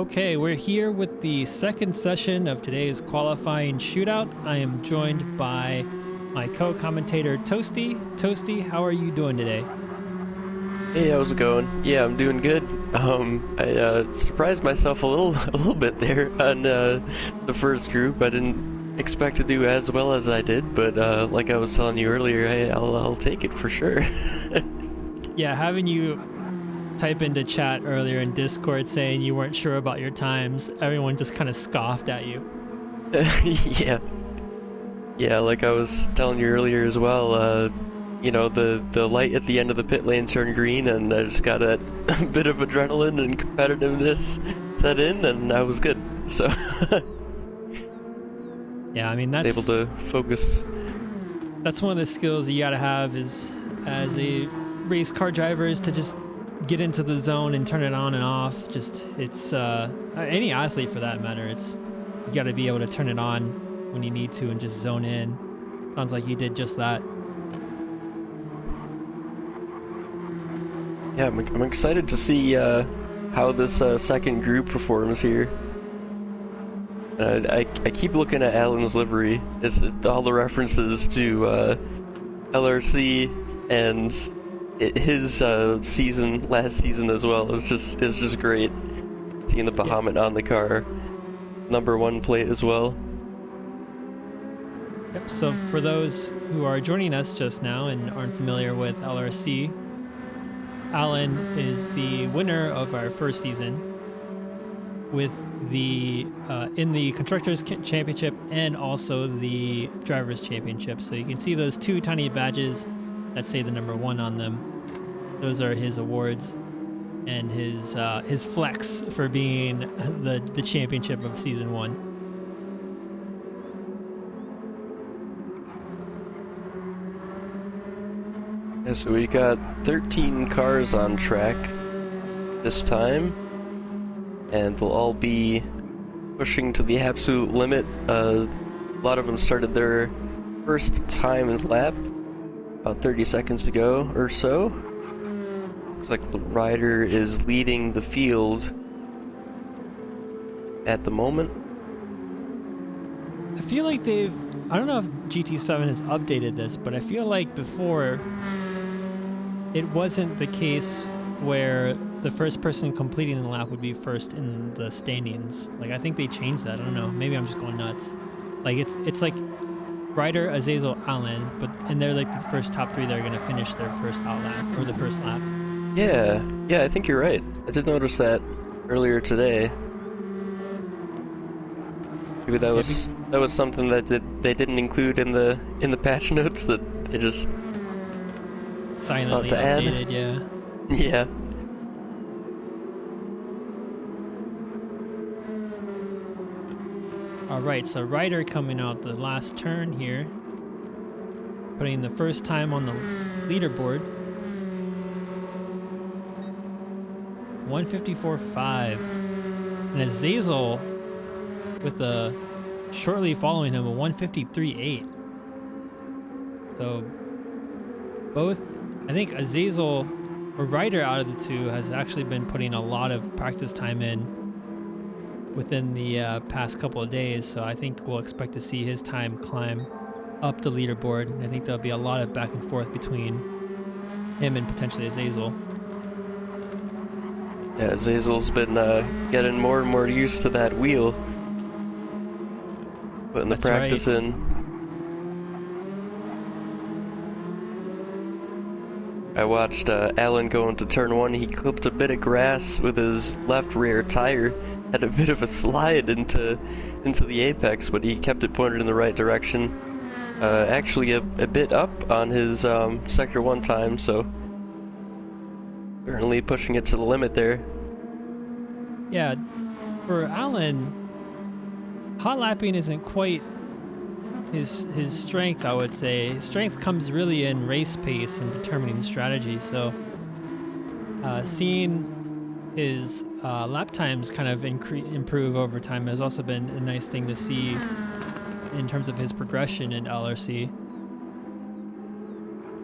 Okay, we're here with the second session of today's qualifying shootout. I am joined by my co-commentator Toasty. Toasty, how are you doing today? Hey, how's it going? Yeah, I'm doing good. I surprised myself a little, a little bit there on the first group. I didn't expect to do as well as I did, but like I was telling you earlier, hey, I'll take it for sure. Yeah, having you type into chat earlier in Discord saying you weren't sure about your times, everyone just kind of scoffed at you. Yeah, yeah, like I was telling you earlier as well. The light at the end of the pit lane turned green, and I just got that bit of adrenaline and competitiveness set in, and I was good. So Yeah, I mean able to focus. that's one of the skills you gotta have is as a race car driver is to just get into the zone and turn it on and off. Just it's any athlete for that matter. It's you gotta be able to turn it on when you need to and just zone in. Sounds like you did just that. Yeah, I'm excited to see how this second group performs here. I keep looking at Alan's livery. It's all the references to LRC and his last season as well. It's just great seeing the Bahamut on the car, #1 plate as well. Yep. So for those who are joining us just now and aren't familiar with LRC, Alan is the winner of our first season with the in the constructors championship and also the drivers championship. So you can see those two tiny badges that say the #1 on them. Those are his awards and his flex for being the championship of season 1. Yeah, so we got 13 cars on track this time, and they'll all be pushing to the absolute limit. A lot of them started their first time in lap about 30 seconds ago or so. Looks like the rider is leading the field at the moment. I feel like I don't know if GT7 has updated this, but I feel like before it wasn't the case where the first person completing the lap would be first in the standings. Like I think they changed that. I don't know. Maybe I'm just going nuts. Like it's like Ryder, Azazel, Allen, and they're like the first top 3 that are gonna finish their first out lap or the first lap. Yeah, I think you're right. I did notice that earlier today. Maybe that was something that they didn't include in the patch notes that they just silently to updated, add. yeah. Yeah. All right, so Ryder coming out the last turn here, putting the first time on the leaderboard. 154.5, and Azazel with a shortly following him a 153.8. So both, I think Azazel or Ryder out of the two has actually been putting a lot of practice time in within the past couple of days. So I think we'll expect to see his time climb up the leaderboard. I think there'll be a lot of back and forth between him and potentially Azazel. Yeah, Azazel's been getting more and more used to that wheel. Putting the practice in. I watched Alan go into turn 1. He clipped a bit of grass with his left rear tire. Had a bit of a slide into the apex, but he kept it pointed in the right direction. Actually a bit up on his sector 1 time, so certainly pushing it to the limit there. Yeah, for Alan, hot lapping isn't quite his strength, I would say. His strength comes really in race pace and determining strategy. So seeing his lap times kind of improve over time has also been a nice thing to see in terms of his progression in LRC.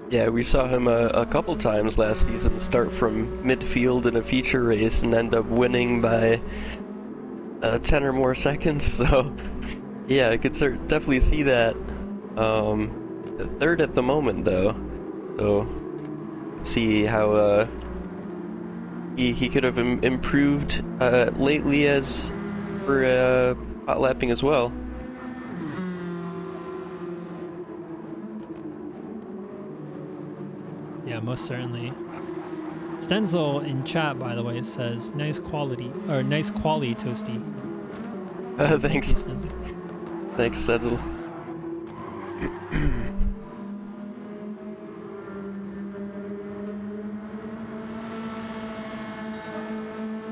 Yeah, we saw him a couple times last season start from midfield in a feature race and end up winning by 10 or more seconds. So yeah, I could definitely see that. Third at the moment though, so let's see how he could have improved lately as for hot lapping as well. Yeah, most certainly. Stenzel in chat, by the way, says nice quality toasty. Thanks. Thank you, Stenzel. Thanks, Sedsel.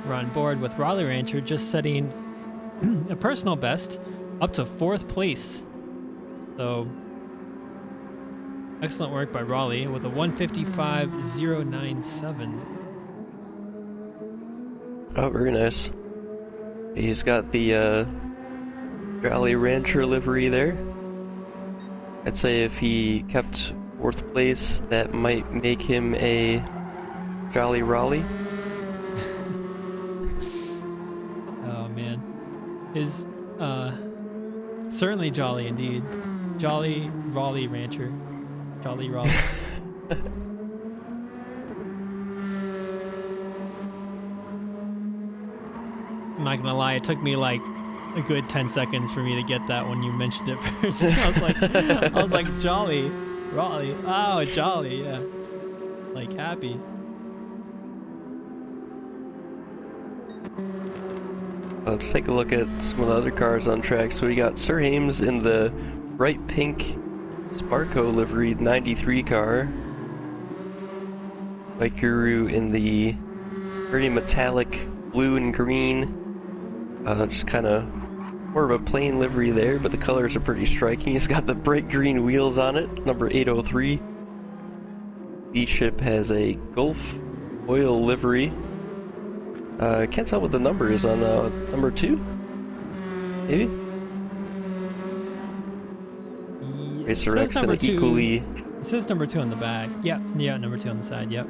We're on board with Raleigh Rancher just setting a personal best up to 4th place. So excellent work by Raleigh with a 155.097. Oh, very nice. He's got the Jolly Rancher livery there. I'd say if he kept 4th place, that might make him a Jolly Raleigh. Oh man, is certainly jolly indeed. Jolly Raleigh Rancher, Jolly Raleigh. I'm not gonna lie, it took me like a good 10 seconds for me to get that when you mentioned it first. I was like, jolly, Raleigh. Oh, jolly, yeah. Like happy. Let's take a look at some of the other cars on track. So we got Sir Hames in the bright pink Sparko livery 93 car. Mike Guru in the very metallic blue and green. Just kind of more of a plain livery there, but the colors are pretty striking. He's got the bright green wheels on it, number 803. B-Ship has a Gulf oil livery. I can't tell what the number is on number 2? Maybe? Yeah, Racer X and equally... It says number 2 on the back. Yeah, number 2 on the side, yep.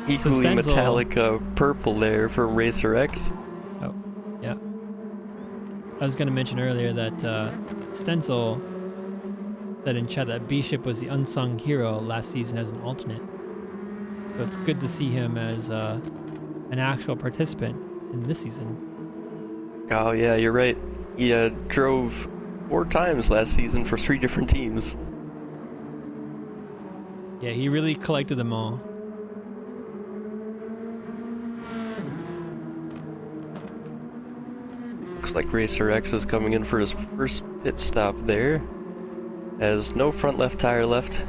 Equally so metallic purple there from Racer X. Oh, yeah. I was going to mention earlier that Stenzel said in chat that B-Ship was the unsung hero last season as an alternate. So it's good to see him as an actual participant in this season. Oh yeah, you're right. He drove 4 times last season for 3 different teams. Yeah, he really collected them all. Looks like Racer X is coming in for his first pit stop there. Has no front left tire left.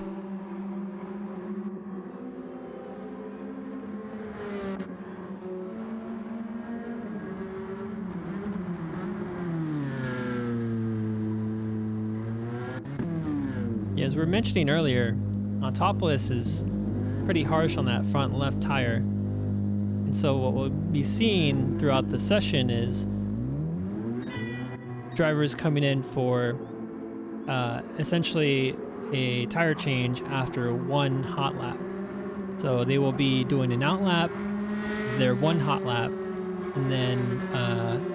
Yeah, as we were mentioning earlier, Autopolis is pretty harsh on that front left tire. And so what we'll be seeing throughout the session is drivers coming in for essentially a tire change after 1 hot lap. So they will be doing an out lap, their 1 hot lap, and then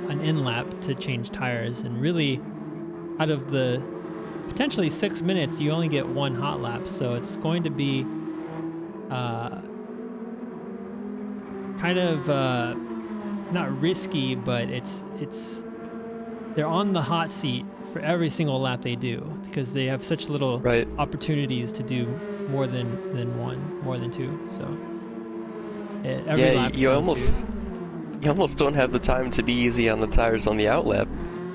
an in lap to change tires. And really, out of the potentially 6 minutes, you only get 1 hot lap. So it's going to be kind of not risky, but it's they're on the hot seat for every single lap they do because they have such little opportunities to do more than 1, more than 2. So every lap you almost don't have the time to be easy on the tires on the out lap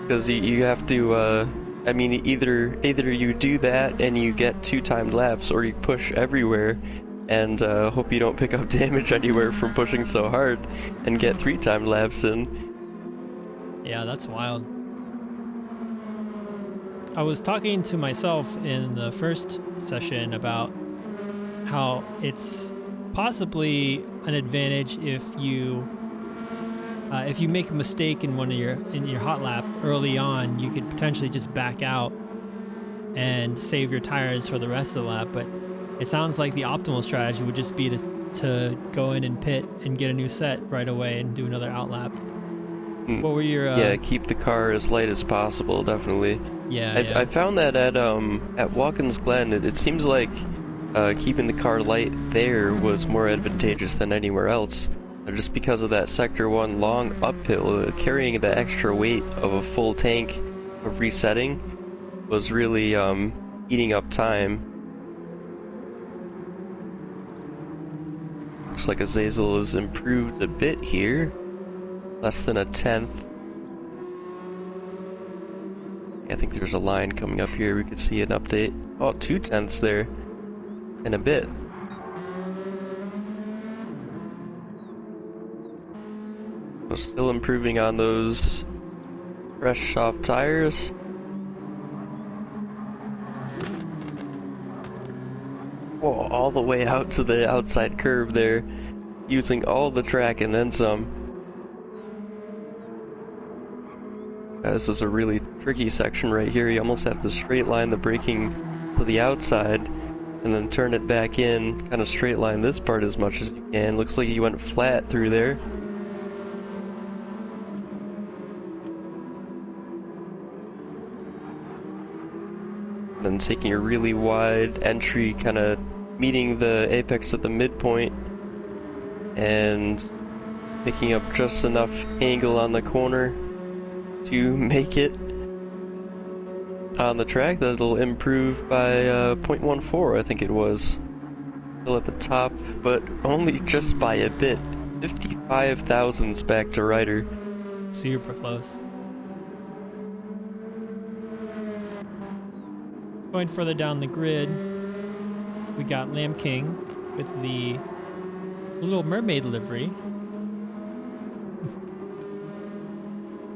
because you have to. I mean, either you do that and you get 2 timed laps, or you push everywhere and hope you don't pick up damage anywhere from pushing so hard and get 3 timed laps in. Yeah, that's wild. I was talking to myself in the first session about how it's possibly an advantage if you make a mistake in your hot lap early on, you could potentially just back out and save your tires for the rest of the lap. But it sounds like the optimal strategy would just be to go in and pit and get a new set right away and do another out lap. What were your Yeah, keep the car as light as possible, definitely. yeah. I found that at Watkins Glen, it seems like keeping the car light there was more advantageous than anywhere else. Just because of that Sector 1 long uphill, carrying the extra weight of a full tank of resetting was really eating up time. Looks like Azazel has improved a bit here. Less than a tenth. I think there's a line coming up here. We could see an update. Oh, 2/10 there. In a bit. So still improving on those fresh soft tires. Whoa, all the way out to the outside curve there. Using all the track and then some. This is a really tricky section right here. You almost have to straight line the braking to the outside and then turn it back in, kind of straight line this part as much as you can. Looks like you went flat through there. Then taking a really wide entry, kind of meeting the apex at the midpoint and picking up just enough angle on the corner to make it on the track. That'll improve by 0.14, I think it was. Still at the top, but only just by a bit. 55 thousandths back to Ryder. Super close. Going further down the grid, we got Lamb King with the Little Mermaid livery.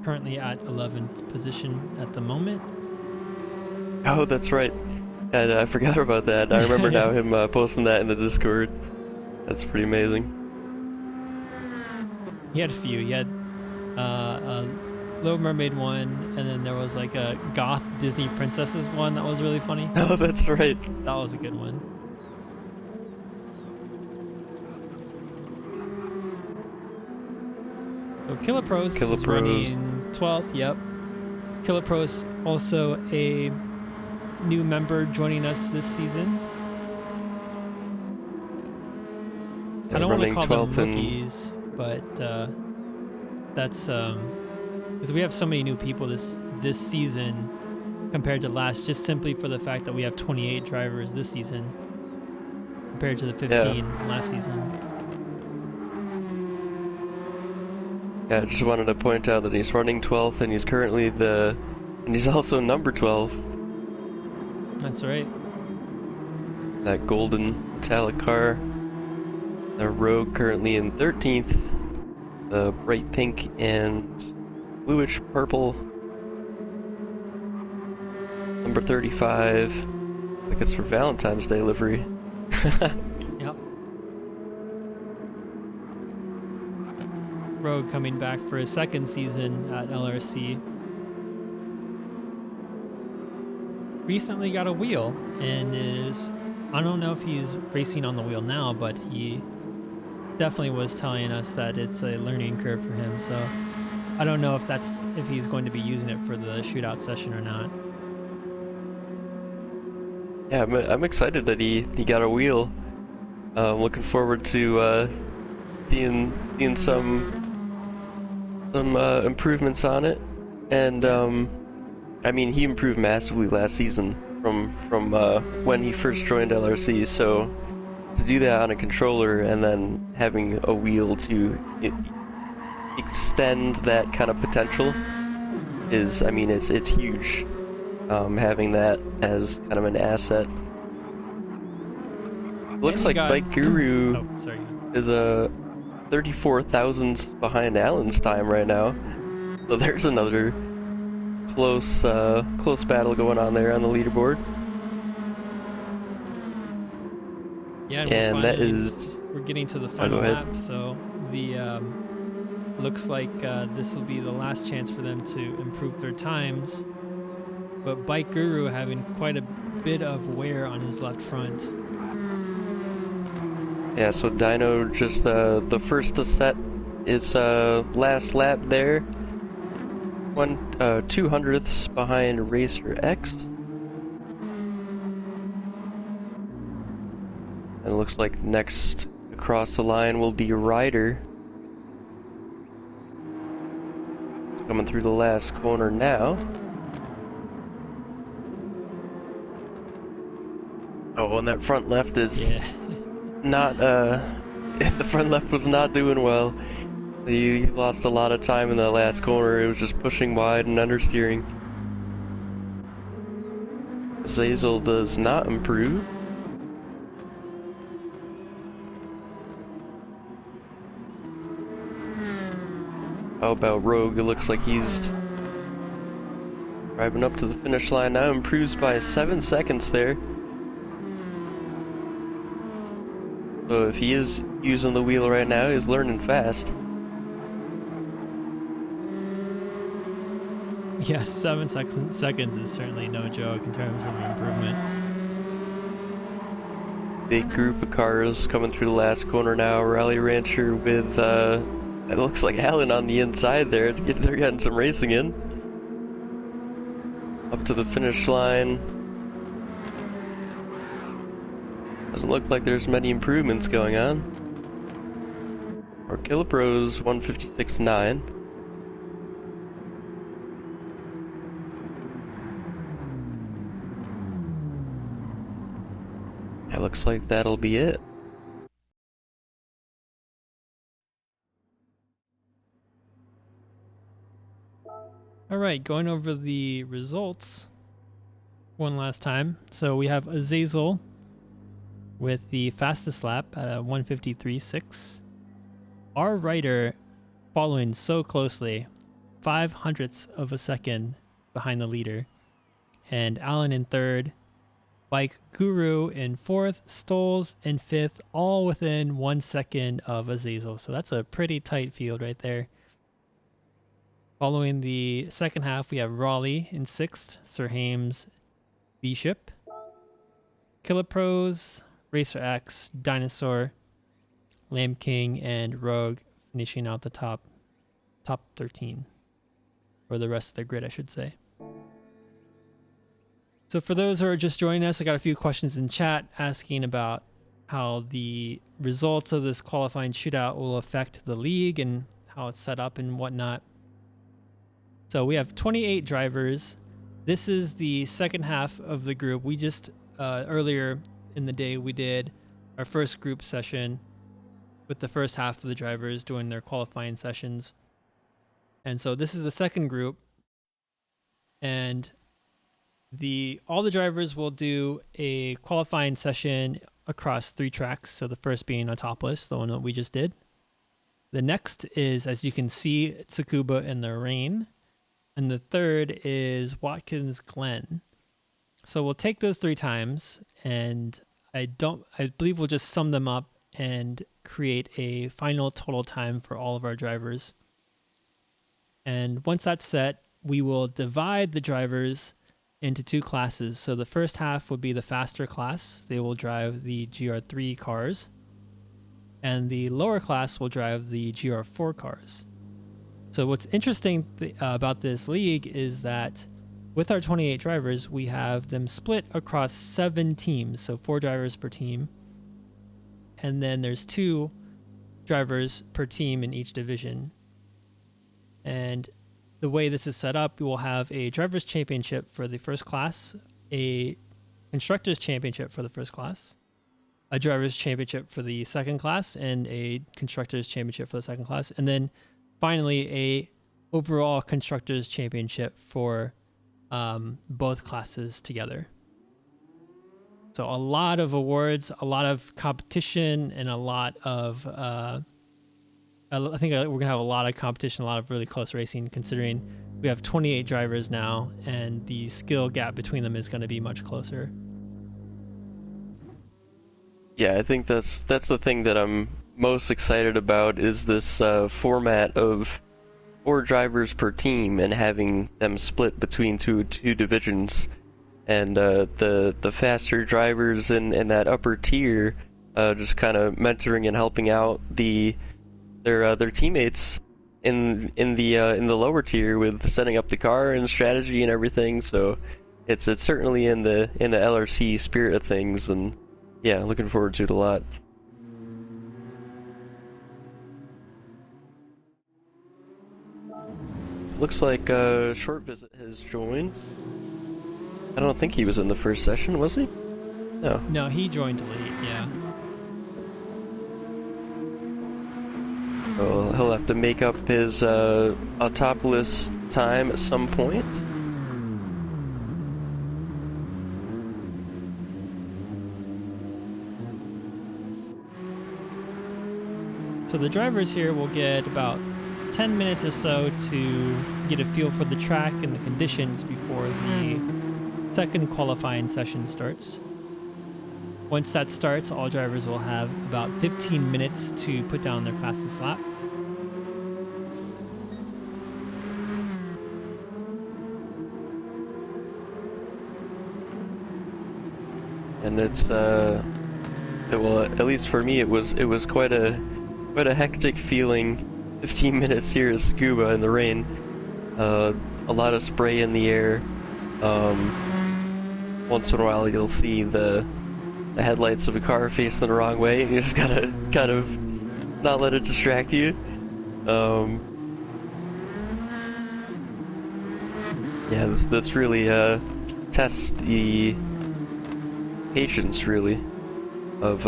Currently at 11th position at the moment. Oh, that's right. And I forgot about that. I remember now him posting that in the Discord. That's pretty amazing. He had a few. He had a Little Mermaid one, and then there was like a goth Disney princesses one that was really funny. Oh, that's right. That was a good one. So Killer Pros is running 12th, yep. Killer Pros also a new member joining us this season. Yeah, I don't want to call them 12th rookies, but that's because we have so many new people this season compared to last, just simply for the fact that we have 28 drivers this season compared to the 15 last season. Yeah, I just wanted to point out that he's running 12th and he's currently and he's also number 12. That's right. That golden metallic car. The Rogue currently in 13th. The bright pink and bluish purple. Number 35. Like it's for Valentine's Day livery. Yep. Rogue coming back for his second season at LRC. Recently got a wheel and I don't know if he's racing on the wheel now, but he definitely was telling us that it's a learning curve for him. So I don't know if he's going to be using it for the shootout session or not. Yeah, I'm excited that he got a wheel. I'm looking forward to seeing some improvements on it, and I mean, he improved massively last season from when he first joined LRC. So to do that on a controller and then having a wheel to extend that kind of potential is, I mean, it's huge. Having that as kind of an asset. Looks like Bike Guru is a 34 thousandths behind Alan's time right now. So there's another close battle going on there on the leaderboard. Yeah, and we're getting to the final lap, so the looks like this will be the last chance for them to improve their times. But Bike Guru having quite a bit of wear on his left front. Yeah, so Dino just the first to set his last lap there. 200ths behind Racer X. And it looks like next across the line will be Ryder. Coming through the last corner now. Oh, and that front left is not, the front left was not doing well. He lost a lot of time in that last corner. It was just pushing wide and understeering. Zazel does not improve. How about Rogue? It looks like he's driving up to the finish line now. Improves by 7 seconds there. So if he is using the wheel right now, he's learning fast. Yes, 7 seconds is certainly no joke in terms of improvement. Big group of cars coming through the last corner now. Rally Rancher with, it looks like Alan on the inside there. They're getting some racing in. Up to the finish line. Doesn't look like there's many improvements going on. Or Kilopro's 156.9. It looks like that'll be it. Alright, going over the results one last time. So we have Azazel with the fastest lap at a 153.6. Our Ryder following so closely, 0.05 of a second behind the leader. And Alan in third, Bike Guru in fourth, Stoles in fifth, all within 1 second of Azazel. So that's a pretty tight field right there. Following the second half, we have Raleigh in sixth, Sir Hames, Bishop, Killer Pros, Racer X, Dinosaur, Lamb King, and Rogue finishing out the top 13, or the rest of the grid, I should say. So for those who are just joining us, I got a few questions in chat asking about how the results of this qualifying shootout will affect the league and how it's set up and whatnot. So we have 28 drivers. This is the second half of the group. We just, earlier in the day, we did our first group session with the first half of the drivers doing their qualifying sessions. And so this is the second group. And all the drivers will do a qualifying session across 3 tracks. So the first being Autopolis, the one that we just did. The next is, as you can see, Tsukuba in the rain. And the third is Watkins Glen. So we'll take those 3 times, and I believe we'll just sum them up and create a final total time for all of our drivers. And once that's set, we will divide the drivers into 2 classes. So the first half would be the faster class. They will drive the GR3 cars. And the lower class will drive the GR4 cars. So what's interesting about this league is that with our 28 drivers, we have them split across 7 teams. So 4 drivers per team. And then there's 2 drivers per team in each division. And the way this is set up, we will have a driver's championship for the first class, a constructor's championship for the first class, a driver's championship for the second class, and a constructor's championship for the second class. And then finally, a overall constructor's championship for both classes together. So a lot of awards, a lot of competition, and a lot of I think we're going to have a lot of competition, a lot of really close racing, considering we have 28 drivers now, and the skill gap between them is going to be much closer. Yeah, I think that's the thing that I'm most excited about is this format of 4 drivers per team and having them split between two divisions, and the faster drivers in that upper tier just kind of mentoring and helping out their teammates in the lower tier with setting up the car and strategy and everything. So it's certainly in the LRC spirit of things, and yeah, looking forward to it a lot. Looks like Short Visit has joined. I don't think he was in the first session, was he? No. No, he joined late, yeah. So he'll have to make up his Autopolis time at some point. So the drivers here will get about 10 minutes or so to get a feel for the track and the conditions before the second qualifying session starts. Once that starts, all drivers will have about 15 minutes to put down their fastest lap. And it's well, at least for me, it was quite a hectic feeling. 15 minutes here at Tsukuba in the rain. A lot of spray in the air. Once in a while, you'll see the headlights of a car facing the wrong way, and you just gotta kind of not let it distract you. Yeah, this really tests the patience, really, of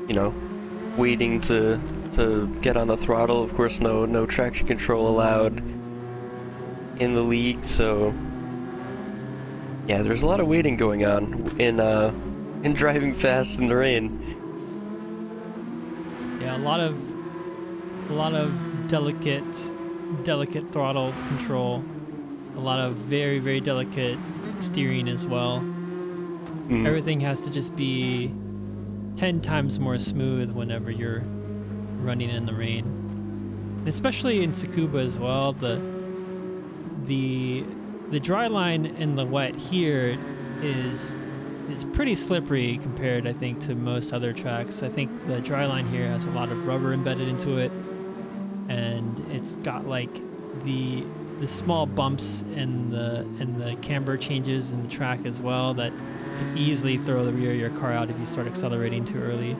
you know, waiting to get on the throttle. Of course, no traction control allowed in the league, so yeah, there's a lot of waiting going on in driving fast in the rain. Yeah, a lot of delicate throttle control, a lot of very, very delicate steering as well. Everything has to just be 10 times more smooth whenever you're running in the rain. And especially in Tsukuba as well, the dry line in the wet here is pretty slippery compared, I think, to most other tracks. I think the dry line here has a lot of rubber embedded into it, and it's got like the small bumps and the camber changes in the track as well that can easily throw the rear of your car out if you start accelerating too early.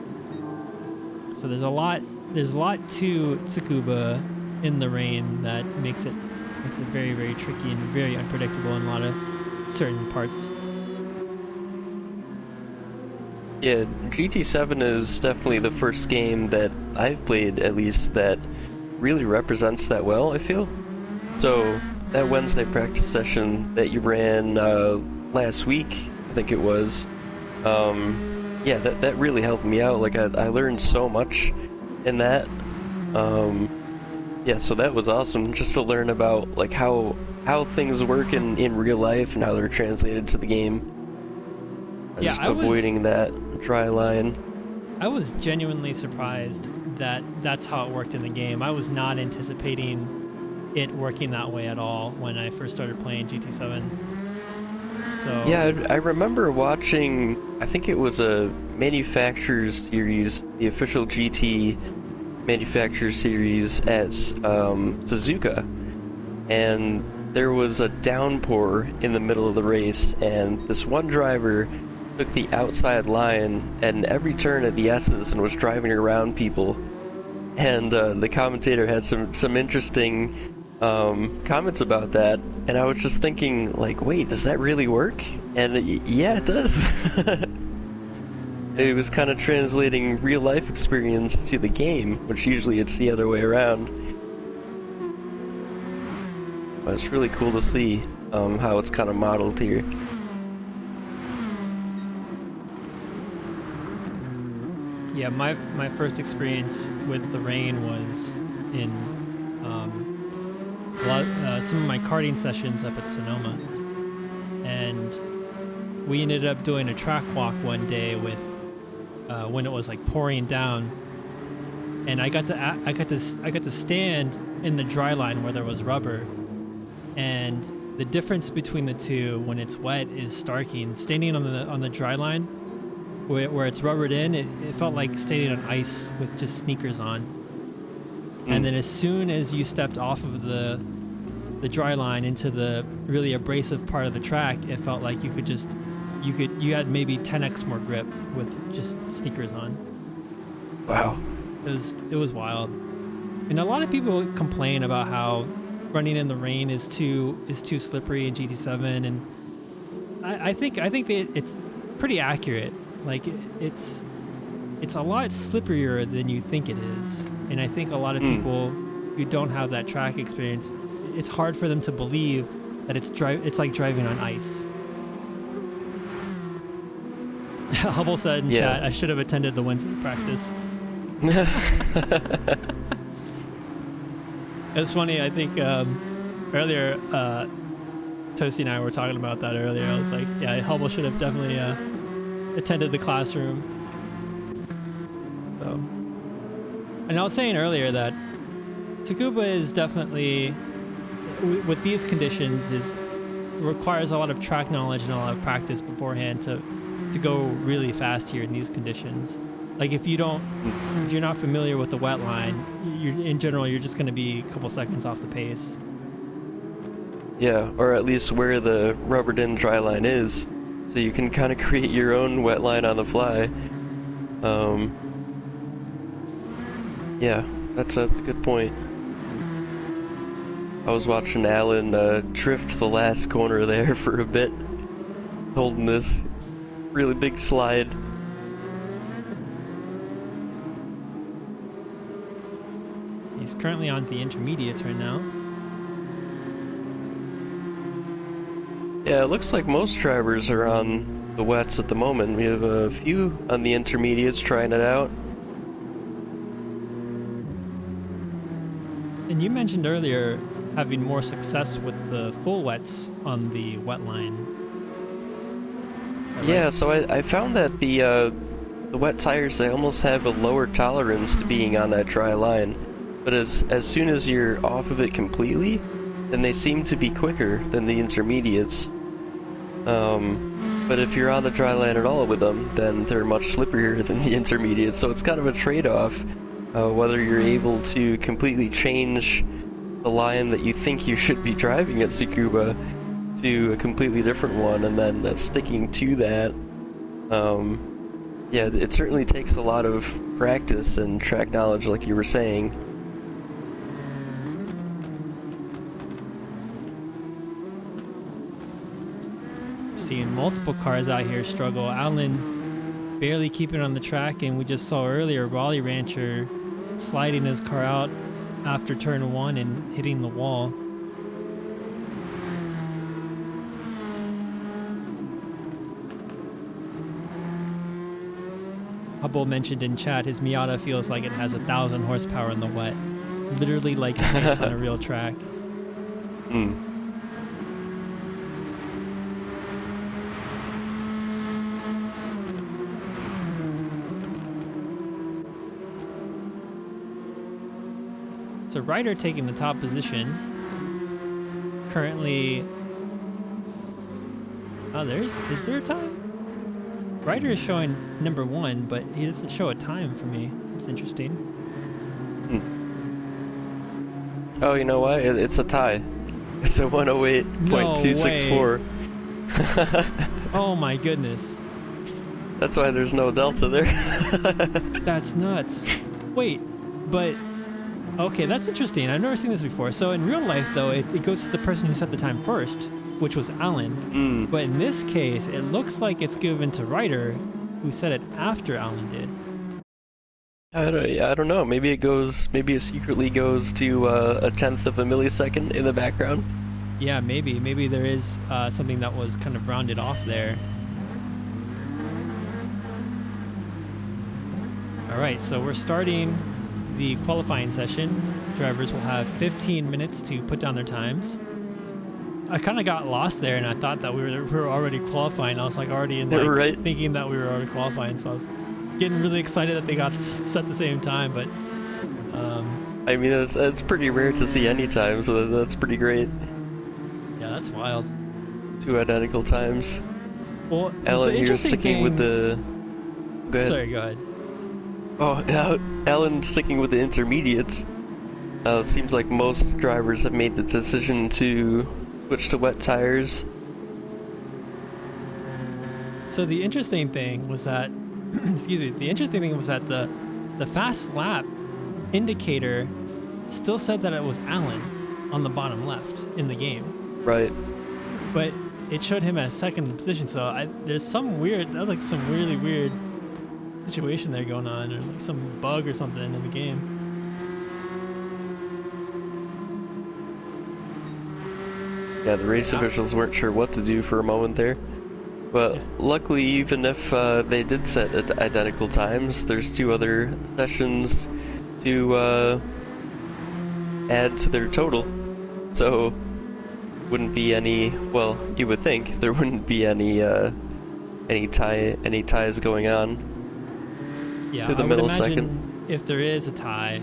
So there's a lot to Tsukuba in the rain that makes it very, very tricky and very unpredictable in a lot of certain parts. Yeah, GT7 is definitely the first game that I've played, at least, that really represents that well, I feel. So that Wednesday practice session that you ran last week, I think it was, yeah, that really helped me out. Like, I learned so much in that. Yeah, so that was awesome, just to learn about like how things work in real life and how they're translated to the game. Yeah, just avoiding that dry line. I was genuinely surprised that that's how it worked in the game. I was not anticipating it working that way at all when I first started playing GT7. So yeah, I remember watching, I think it was a Manufacturers series, the official GT Manufacturers series at Suzuka, and there was a downpour in the middle of the race, and this one driver took the outside line and every turn at the S's and was driving around people. And the commentator had some interesting comments about that, and I was just thinking, like, wait, does that really work? And yeah, it does. It was kind of translating real life experience to the game, which usually it's the other way around. But it's really cool to see how it's kind of modeled here. yeah, my first experience with the rain was in some of my karting sessions up at Sonoma, and we ended up doing a track walk one day with when it was like pouring down, and I got to stand in the dry line where there was rubber, and the difference between the two when it's wet is starking. Standing on the dry line where it's rubbered in, it felt like standing on ice with just sneakers on. And then as soon as you stepped off of the dry line into the really abrasive part of the track, it felt like you had maybe 10x more grip with just sneakers on. Wow. It was wild. And a lot of people complain about how running in the rain is too slippery in GT7, and I think that it's pretty accurate. Like it's a lot slipperier than you think it is. And I think a lot of people who don't have that track experience, it's hard for them to believe that it's like driving on ice. Hubble said in chat, I should have attended the Wednesday practice. It's funny, I think earlier, Toasty and I were talking about that earlier. I was like, yeah, Hubble should have definitely attended the classroom. So, and I was saying earlier that Tsukuba is definitely, with these conditions, requires a lot of track knowledge and a lot of practice beforehand to go really fast here in these conditions. Like if you're not familiar with the wet line, in general you're just going to be a couple seconds off the pace. Yeah, or at least where the rubbered in dry line is, so you can kind of create your own wet line on the fly. Yeah, that's a good point. I was watching Alan drift the last corner there for a bit, holding this really big slide. He's currently on the intermediates right now. Yeah, it looks like most drivers are on the wets at the moment. We have a few on the intermediates trying it out. And you mentioned earlier having more success with the full wets on the wet line. Yeah, right? so I found that the wet tires, they almost have a lower tolerance to being on that dry line. But as soon as you're off of it completely, then they seem to be quicker than the intermediates. But if you're on the dry line at all with them, then they're much slipperier than the intermediates. So it's kind of a trade-off, whether you're able to completely change the line that you think you should be driving at Tsukuba to a completely different one, and then sticking to that. Yeah, it certainly takes a lot of practice and track knowledge, like you were saying. Seeing multiple cars out here struggle. Alan barely keeping on the track, and we just saw earlier Raleigh Rancher sliding his car out after turn 1 and hitting the wall. Hubble mentioned in chat his Miata feels like it has 1,000 horsepower in the wet. Literally like ice on a real track. So Ryder taking the top position. Currently, is there a time? Ryder is showing number 1, but he doesn't show a time for me. It's interesting. Oh, you know what? It's a tie. It's a 108.264. No way. Oh my goodness. That's why there's no delta there. That's nuts. Wait, but okay, that's interesting. I've never seen this before. So in real life, though, it goes to the person who set the time first, which was Alan. But in this case, it looks like it's given to Ryder, who set it after Alan did. I don't know. Maybe it secretly goes to a tenth of a millisecond in the background. Yeah, maybe. Maybe there is something that was kind of rounded off there. All right, so we're starting the qualifying session. Drivers will have 15 minutes to put down their times. I kind of got lost there, and I thought that we were already qualifying. I was like already in right. thinking that we were already qualifying, so I was getting really excited that they got set at the same time. But I mean, it's pretty rare to see any time, so that's pretty great. Yeah, that's wild. 2 identical times. Well, Alan, you're sticking with the. Go ahead. Sorry, go ahead. Oh, Alan sticking with the intermediates. It seems like most drivers have made the decision to switch to wet tires. So the interesting thing was that, excuse me, the interesting thing was that the fast lap indicator still said that it was Alan on the bottom left in the game. Right. But it showed him at second position, so there's some weird, like some really weird situation there going on, or like some bug or something in the game. Yeah, the race officials weren't sure what to do for a moment there. But luckily, even if they did set at identical times, there's 2 other sessions to add to their total. So, wouldn't be any, well, you would think there wouldn't be any ties going on. Yeah, to the I would imagine millisecond. if there is a tie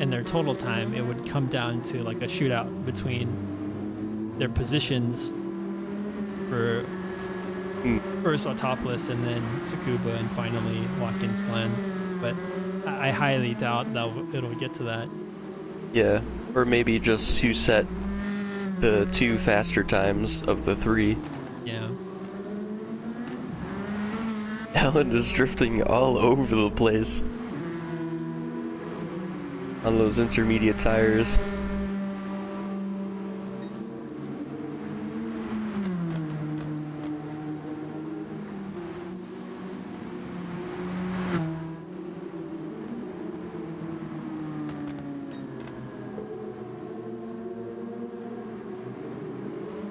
and their total time, it would come down to like a shootout between their positions for first Autopolis and then Tsukuba and finally Watkins Glen. But I highly doubt that it'll get to that. Yeah, or maybe just who set the 2 faster times of the 3. Yeah. Alan is drifting all over the place on those intermediate tires.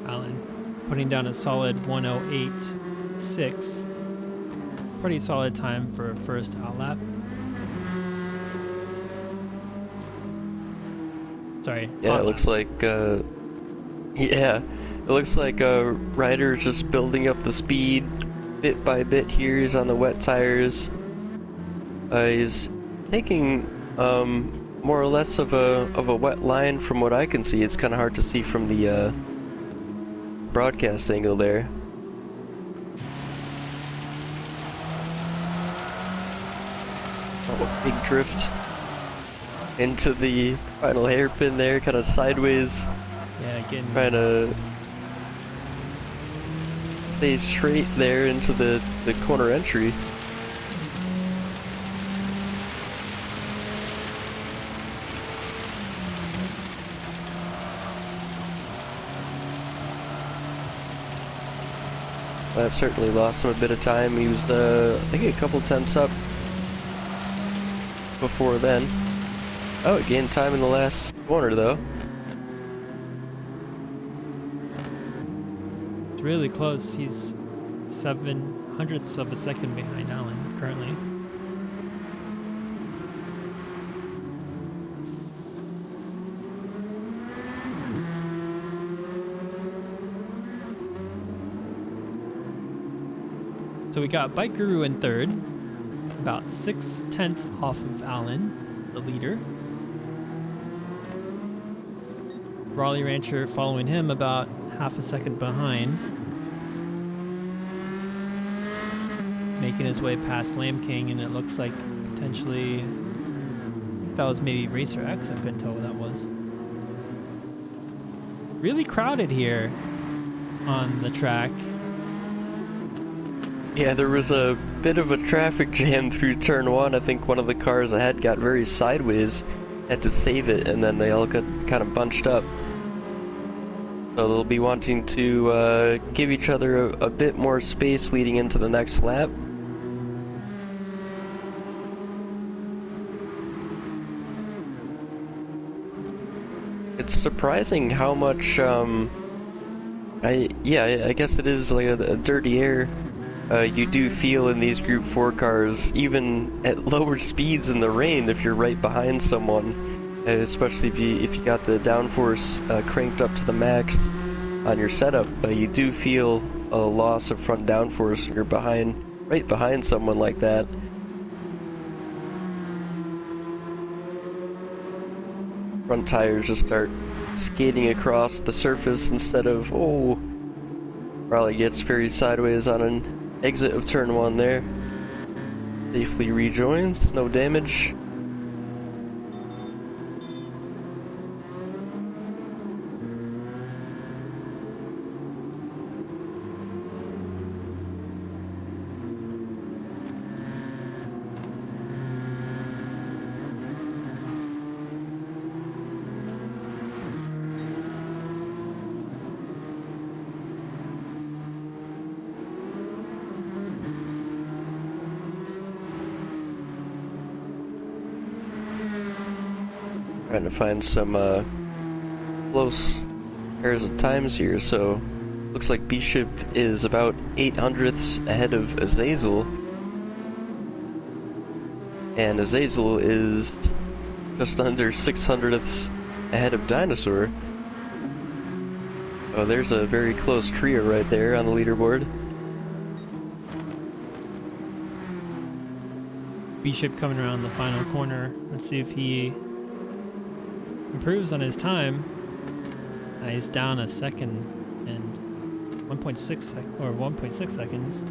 Alan putting down a solid 108.6. Pretty solid time for a first outlap. Sorry. Yeah, it looks like, it looks like Ryder's just building up the speed bit by bit here. He's on the wet tires. He's taking, more or less of a wet line from what I can see. It's kind of hard to see from the, broadcast angle there. Oh, big drift into the final hairpin there, kind of sideways. Yeah, again. Trying to stay straight there into the corner entry. That certainly lost him a bit of time. He was, I think, a couple tenths up before then. Oh, it gained time in the last corner, though. It's really close. He's 0.07 of a second behind Alan currently. So we got Bike Guru in third, about 0.6 off of Alan, the leader. Raleigh Rancher following him about half a second behind. Making his way past Lamb King, and it looks like potentially, that was maybe Racer X, I couldn't tell what that was. Really crowded here on the track. Yeah, there was a bit of a traffic jam through turn 1. I think one of the cars ahead got very sideways, had to save it, and then they all got kind of bunched up. So they'll be wanting to give each other a bit more space leading into the next lap. It's surprising how much, I guess it is like a dirty air. You do feel in these Group 4 cars, even at lower speeds in the rain, if you're right behind someone, especially if you got the downforce cranked up to the max on your setup, you do feel a loss of front downforce when you're right behind someone like that. Front tires just start skating across the surface instead of, probably gets very sideways on an exit of turn 1 there. Safely rejoins, no damage. Trying to find some close pairs of times here. So looks like Bishop is about 8/100ths ahead of Azazel, and Azazel is just under 6/100ths ahead of Dinosaur. Oh, there's a very close trio right there on the leaderboard. Bishop coming around the final corner. Let's see if he improves on his time. He's down a second and 1.6 seconds.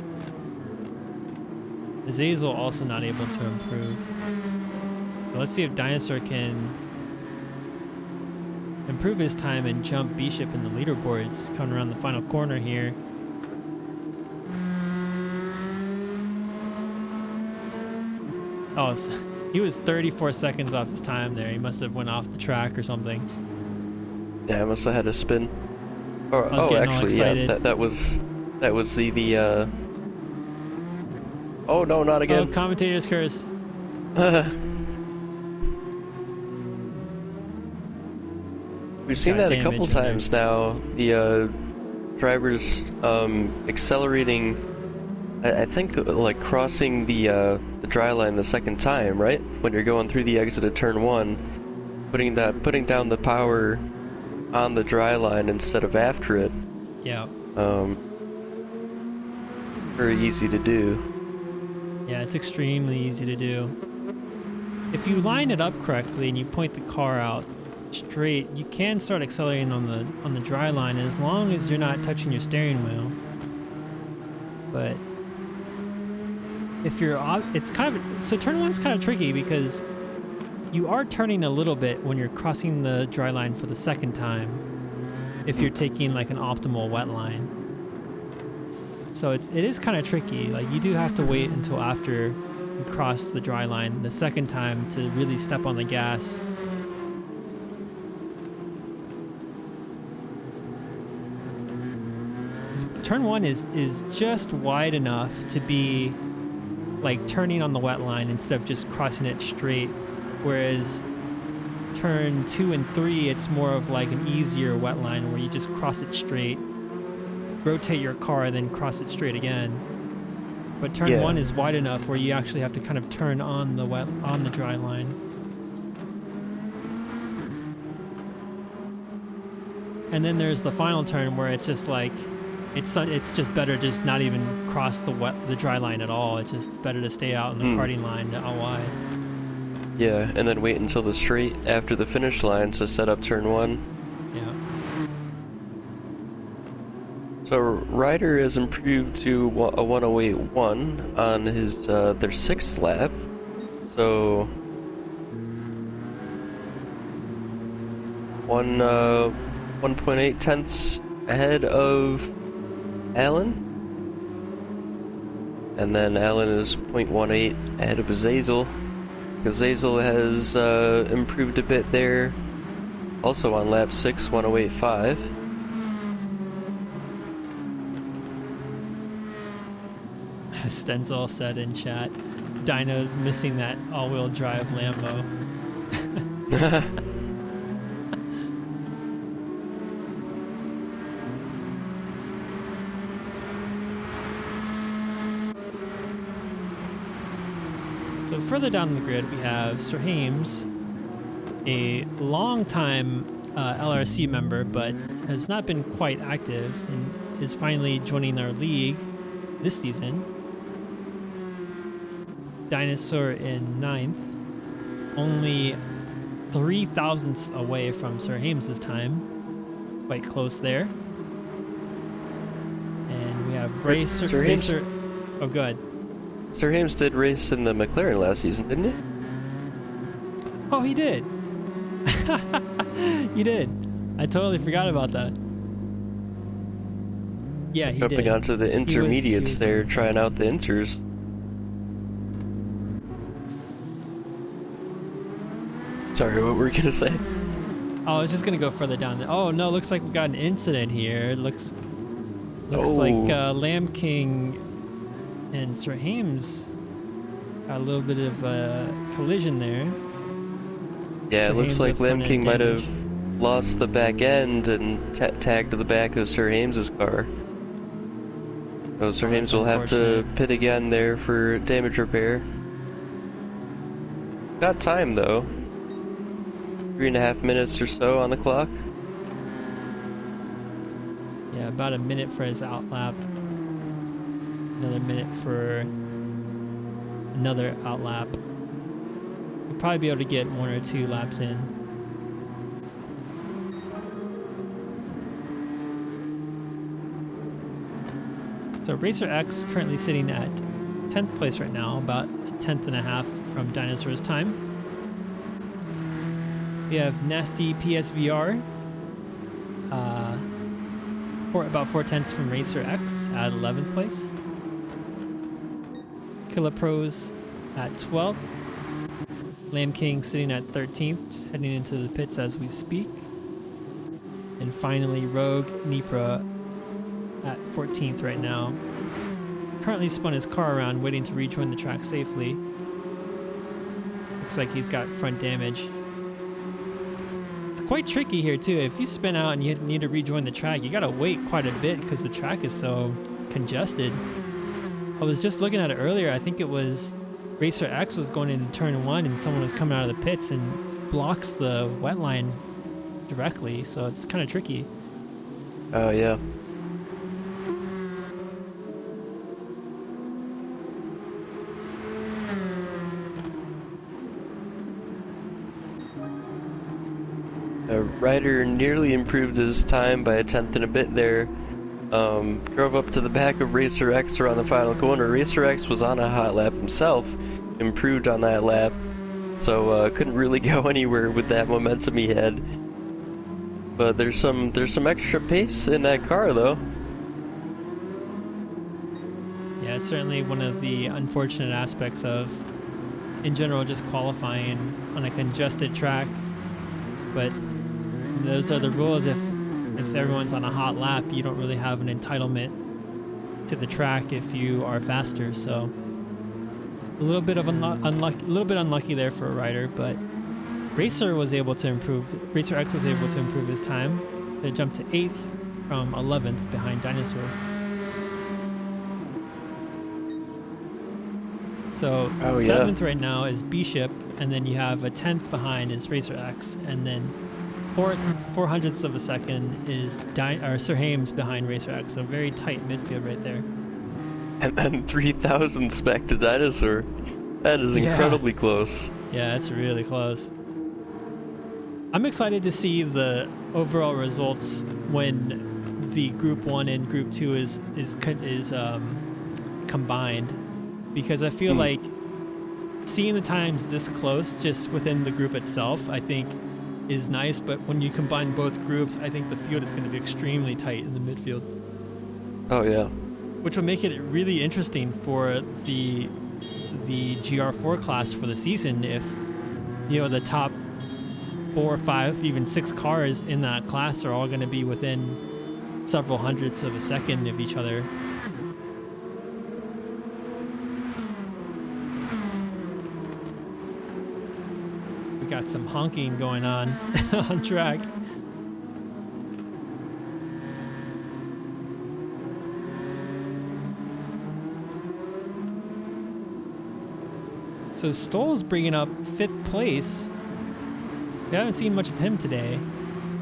Azazel also not able to improve. So let's see if Dinosaur can improve his time and jump Bishop in the leaderboards coming around the final corner here. Oh, so he was 34 seconds off his time there. He must have went off the track or something. Yeah, I must have had a spin. Or, I was getting all excited. Yeah, that was the Oh no, not again. Oh, commentator's curse. We've seen that a couple times now. The drivers accelerating. I think like crossing the dry line the second time, right? When you're going through the exit of turn 1, putting down the power on the dry line instead of after it. Yeah. Very easy to do. Yeah, it's extremely easy to do. If you line it up correctly and you point the car out straight, you can start accelerating on the dry line as long as you're not touching your steering wheel. But if you're it's kind of so turn 1's kind of tricky because you are turning a little bit when you're crossing the dry line for the second time if you're taking like an optimal wet line. So it is kind of tricky. Like you do have to wait until after you cross the dry line the second time to really step on the gas. Turn 1 is just wide enough to be like turning on the wet line instead of just crossing it straight, whereas turn 2 and 3 it's more of like an easier wet line where you just cross it straight, rotate your car, and then cross it straight again. But turn 1 is wide enough where you actually have to kind of turn on the dry line. And then there's the final turn where it's just like it's just better just not even cross the dry line at all. It's just better to stay out in the karting line out wide. Yeah, and then wait until the straight after the finish line to set up turn 1. Yeah. So Ryder has improved to a 108.1 on his their 6th lap. So 1.8 tenths ahead of Alan, and then Alan is 0.18 ahead of Azazel. Azazel has improved a bit there, also on lap 6, 108.5. Stenzel said in chat, Dino's missing that all-wheel drive Lambo. So further down the grid, we have Sir Hames, a long-time LRC member, but has not been quite active and is finally joining our league this season. Dinosaur in 9th, only 3 thousandths away from Sir Hames' time, quite close there. And we have Sir Hames. Oh, good. Sir Hames did race in the McLaren last season, didn't he? Oh, he did. He did. I totally forgot about that. Yeah, he did. Jumping onto the intermediates there, trying out the inters. Sorry, what were you gonna say? Oh, I was just gonna go further down. Oh no, looks like we got an incident here. It looks like Lamb King and Sir Hames got a little bit of a collision there. Yeah, Sir it looks Hames like with Lamb front King end might damage. have lost the back end and tagged the back of Sir Hames's car. So Sir Oh, that's Hames will have to unfortunate. pit again there for damage repair. Got time though. 3.5 minutes or so on the clock. Yeah, about a minute for his out lap. Another minute for another out lap. We'll probably be able to get 1 or 2 laps in. So Racer X currently sitting at 10th place right now, about a tenth and a half from Dinosaur's time. We have Nasty PSVR, about 4/10 from Racer X at 11th place. Killer Pros at 12th. Lamb King sitting at 13th, heading into the pits as we speak. And finally, Rogue Nipra at 14th right now. Currently spun his car around, waiting to rejoin the track safely. Looks like he's got front damage. It's quite tricky here too. If you spin out and you need to rejoin the track, you gotta wait quite a bit because the track is so congested. I was just looking at it earlier. I think it was Racer X was going into turn 1 and someone was coming out of the pits and blocks the wet line directly, so it's kind of tricky. Oh yeah. Ryder nearly improved his time by a tenth and a bit there. Drove up to the back of Racer X around the final corner. Racer X was on a hot lap himself, improved on that lap, so couldn't really go anywhere with that momentum he had. But there's some extra pace in that car though. Yeah, it's certainly one of the unfortunate aspects of, in general, just qualifying on a congested track. But those are the rules. If everyone's on a hot lap, you don't really have an entitlement to the track if you are faster. So a little bit of unlucky there for a rider, but Racer was able to improve. Racer X was able to improve his time. They jumped to 8th from 11th behind Dinosaur. So 7th right now is Bishop, and then you have a 10th behind is Racer X, and then 4/400ths of a second is Sir Hames behind Racer X. So very tight midfield right there. And then 3,000ths back to Dinosaur. That is incredibly close. Yeah, it's really close. I'm excited to see the overall results when the Group 1 and Group 2 is combined, because I feel like seeing the times this close just within the group itself, I think, is nice. But when you combine both groups, I think the field is going to be extremely tight in the midfield. Oh yeah. Which will make it really interesting for the GR4 class for the season if, you know, the top 4 or 5, even 6 cars in that class are all going to be within several hundredths of a second of each other. We got some honking going on on track. So Stoll's bringing up 5th place. We haven't seen much of him today,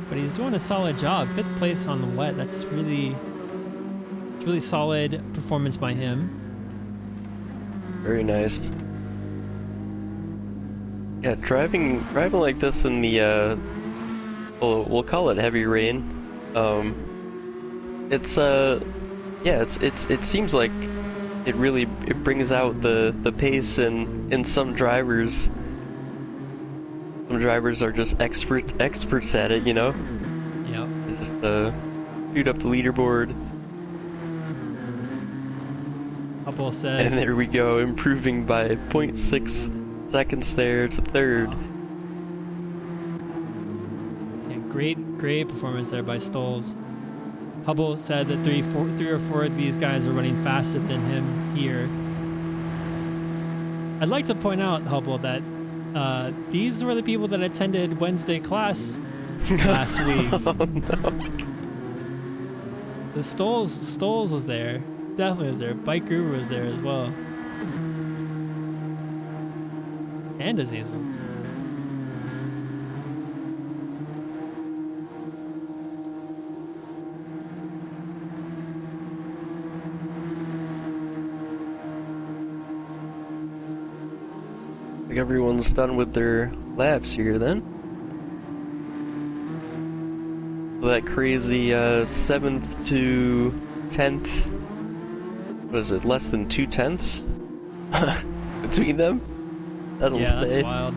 but he's doing a solid job. 5th place on the wet. That's really solid performance by him. Very nice. Yeah, driving like this in the we'll call it heavy rain. It seems like it brings out the pace in some drivers. Some drivers are just experts at it, you know? Yep. They just shoot up the leaderboard. Hubble says. And there we go, improving by 0.6 seconds there to 3rd. Yeah, great performance there by Stolz. Hubble said that three or four of these guys are running faster than him here. I'd like to point out, Hubble, that These were the people that attended Wednesday class last week. Oh no. The Stoles was there. Definitely was there. Bike Guru was there as well. And Azazel. Like everyone's done with their laps here then. So that crazy 7th to 10th, what is it, less than 2/10 between them? That'll Yeah, stay. that's wild.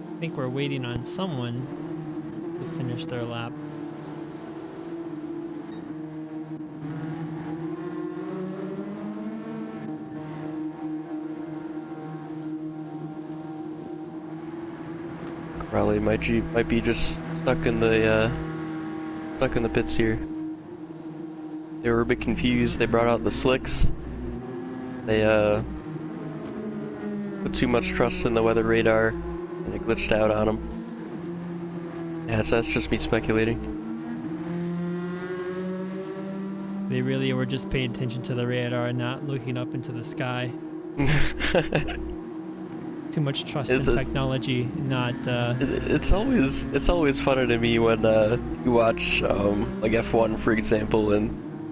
I think we're waiting on someone to finish their lap. Probably might be just stuck in the pits here. They were a bit confused. They brought out the slicks. They put too much trust in the weather radar, and it glitched out on them. Yeah, so that's just me speculating. They really were just paying attention to the radar and not looking up into the sky. Too much trust in technology, not. It's always funny to me when you watch like F1 for example, and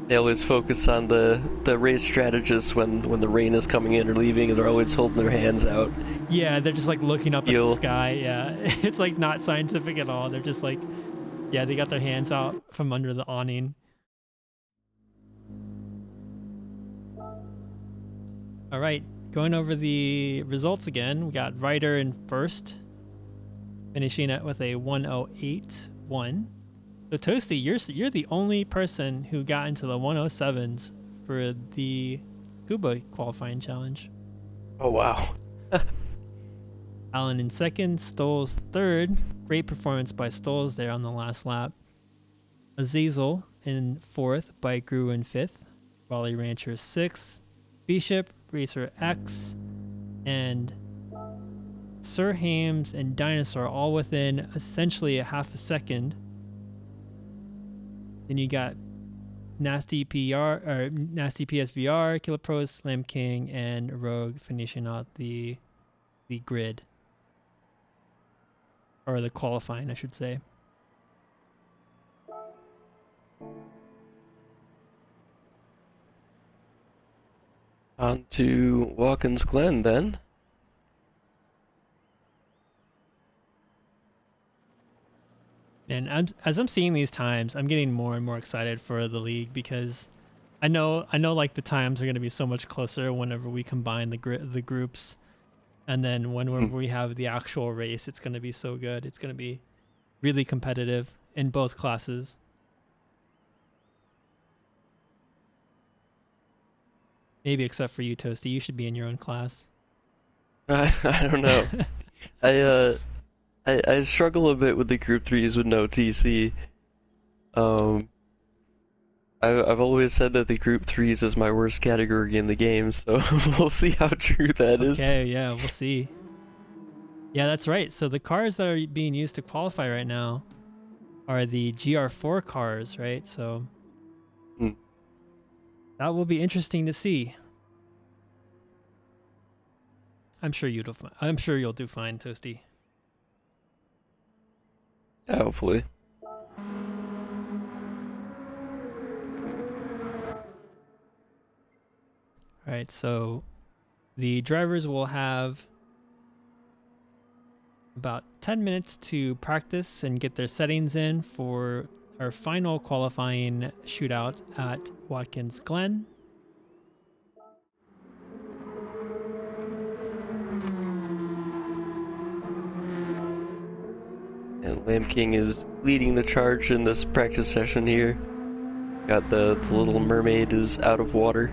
they always focus on the race strategists when the rain is coming in or leaving, and they're always holding their hands out. Yeah, they're just like looking up at the sky. Yeah, it's like not scientific at all. They're just like, yeah, they got their hands out from under the awning. All right, going over the results again. We got Ryder in first, finishing it with a 1:08.1. So Toasty, you're the only person who got into the 107s for the Tsukuba qualifying challenge. Oh wow. Alan in second, Stoles third. Great performance by Stoles there on the last lap. Azazel in fourth, Bike Guru in fifth, Raleigh Rancher sixth, Bishop, Racer X, and Sir Hames and Dinosaur all within essentially a half a second. Then you got Nasty PSVR, Killer Pro, Slam King, and Rogue finishing out the grid. Or the qualifying, I should say. On to Watkins Glen then. And as I'm seeing these times, I'm getting more and more excited for the league because I know like the times are going to be so much closer whenever we combine the groups, and then whenever we have the actual race, it's going to be so good. It's going to be really competitive in both classes. Maybe except for you, Toasty. You should be in your own class. I don't know. I struggle a bit with the group 3s with no TC. I've always said that the group 3s is my worst category in the game, so we'll see how true that is. Okay, yeah, we'll see. Yeah, that's right. So the cars that are being used to qualify right now are the GR4 cars, right? So that will be interesting to see. I'm sure you'll do fine, Toasty. Yeah, hopefully. All right, so the drivers will have about 10 minutes to practice and get their settings in for our final qualifying shootout at Watkins Glen. And Lamb King is leading the charge in this practice session here. Got the Little Mermaid is out of water.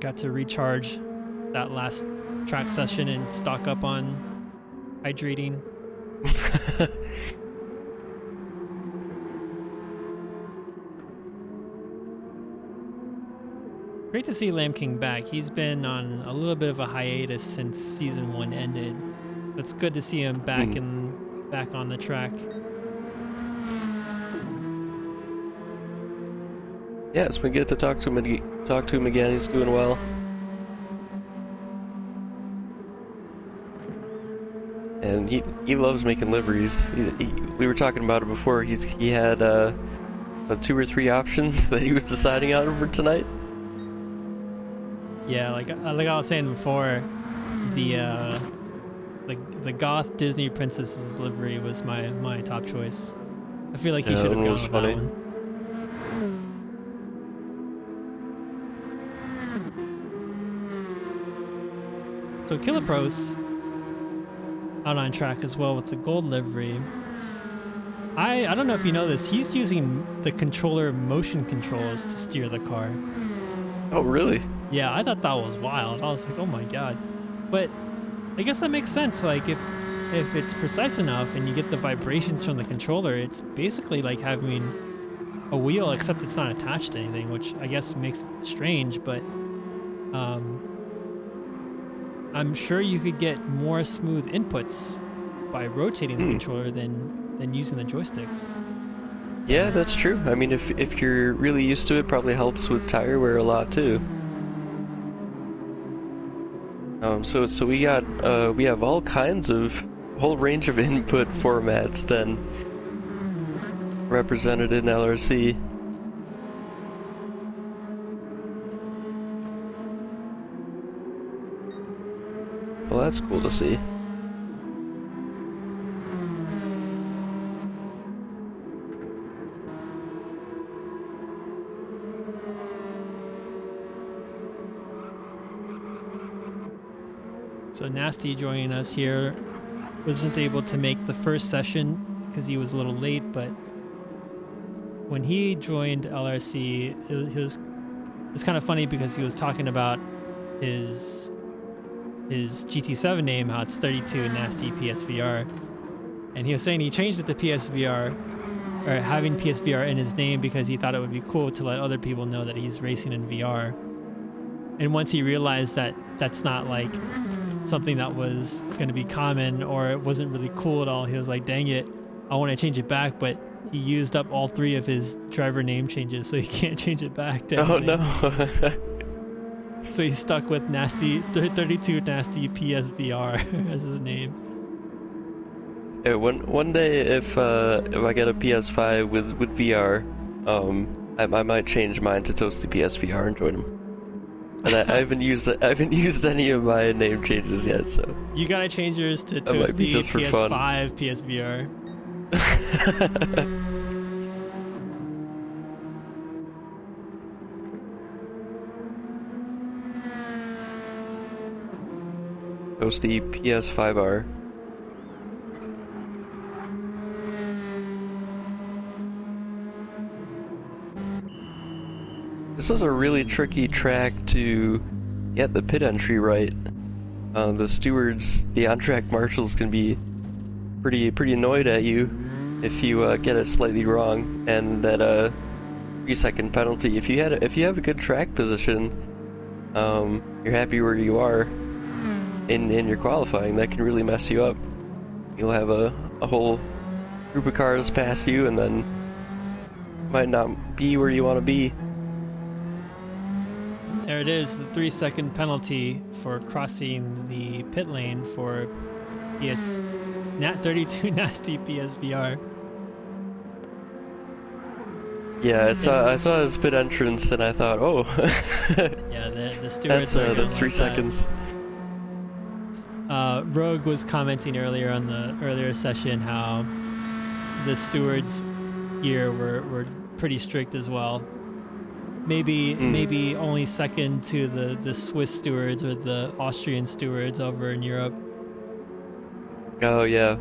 Got to recharge that last track session and stock up on hydrating. Great to see Lamb King back. He's been on a little bit of a hiatus since season 1 ended. It's good to see him back back on the track. Yeah, it's been good to talk to him again. He's doing well. And he loves making liveries. We were talking about it before. He had 2 or 3 options that he was deciding on for tonight. Yeah, like I was saying before, the goth Disney princess's livery was my top choice. I feel like he should have gone with that one. So Killipro's out on track as well with the gold livery. I don't know if you know this, he's using the controller motion controls to steer the car. Oh, really? Yeah, I thought that was wild. I was like, oh my god. But I guess that makes sense. Like if it's precise enough and you get the vibrations from the controller, it's basically like having a wheel, except it's not attached to anything, which I guess makes it strange, but I'm sure you could get more smooth inputs by rotating the controller than using the joysticks. Yeah, that's true. I mean, if you're really used to it, probably helps with tire wear a lot too. So we have all kinds of whole range of input formats then represented in LRC. Well, that's cool to see. So Nasty joining us here wasn't able to make the first session because he was a little late, but when he joined LRC, it's kind of funny because he was talking about his GT7 name, how it's 32 Nasty PSVR, and he was saying he changed it to PSVR, or having PSVR in his name, because he thought it would be cool to let other people know that he's racing in VR. And once he realized that that's not like something that was going to be common, or it wasn't really cool at all, he was like, dang it, I want to change it back, but he used up all 3 of his driver name changes, so he can't change it back to anything. Oh no. So he's stuck with Nasty 32 Nasty PSVR as his name. Yeah, one day if I get a PS5 with VR, I might change mine to Toasty PSVR and join him. And I haven't used any of my name changes yet, so you gotta change yours to Toasty PS5 PSVR. Toasty PS5R. This is a really tricky track to get the pit entry right. The stewards, the on-track marshals, can be pretty annoyed at you if you get it slightly wrong, and that 3-second penalty. If you have a good track position, you're happy where you are in your qualifying, that can really mess you up. You'll have a whole group of cars pass you, and then might not be where you want to be. There it is, the 3-second penalty for crossing the pit lane for Nat32 Nasty PSVR. Yeah, I saw his pit entrance and I thought, oh. Yeah, the stewards that's 3 seconds. Rogue was commenting earlier on the earlier session how the stewards here were pretty strict as well. Maybe only second to the Swiss stewards or the Austrian stewards over in Europe. Oh yeah.